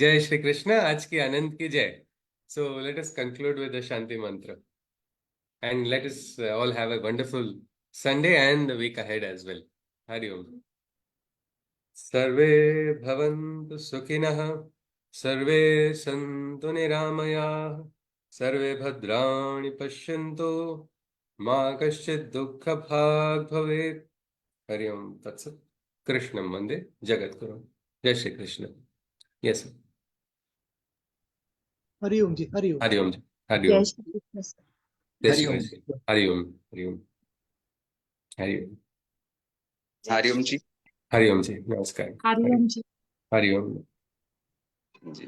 Jai Shri Krishna. Aaj ki Anand ki jai. So let us conclude with the Shanti mantra. And let us all have a wonderful Sunday and the week ahead as well. Hari Om. Sarve bhavantu sukhinah. Sarve santu niramaya. Sarve bhadrani pashyantu. Ma kaschid dukkha bhag bhavet. Hari Om Tatsat. Krishnam Vande Jagat Guru. Jai Shri Krishna. Yes, sir.
Hari Om ji, Hari Om.
Hari Om. Hari Om.
Yes, yes.
Jai
Hari
Shri
Om.
Krishna. Hari Om. Hari Om. Hari Om.
Hariom ji.
Hari Om ji. Namaskar.
Hari Om ji.
Hari Om.
Ji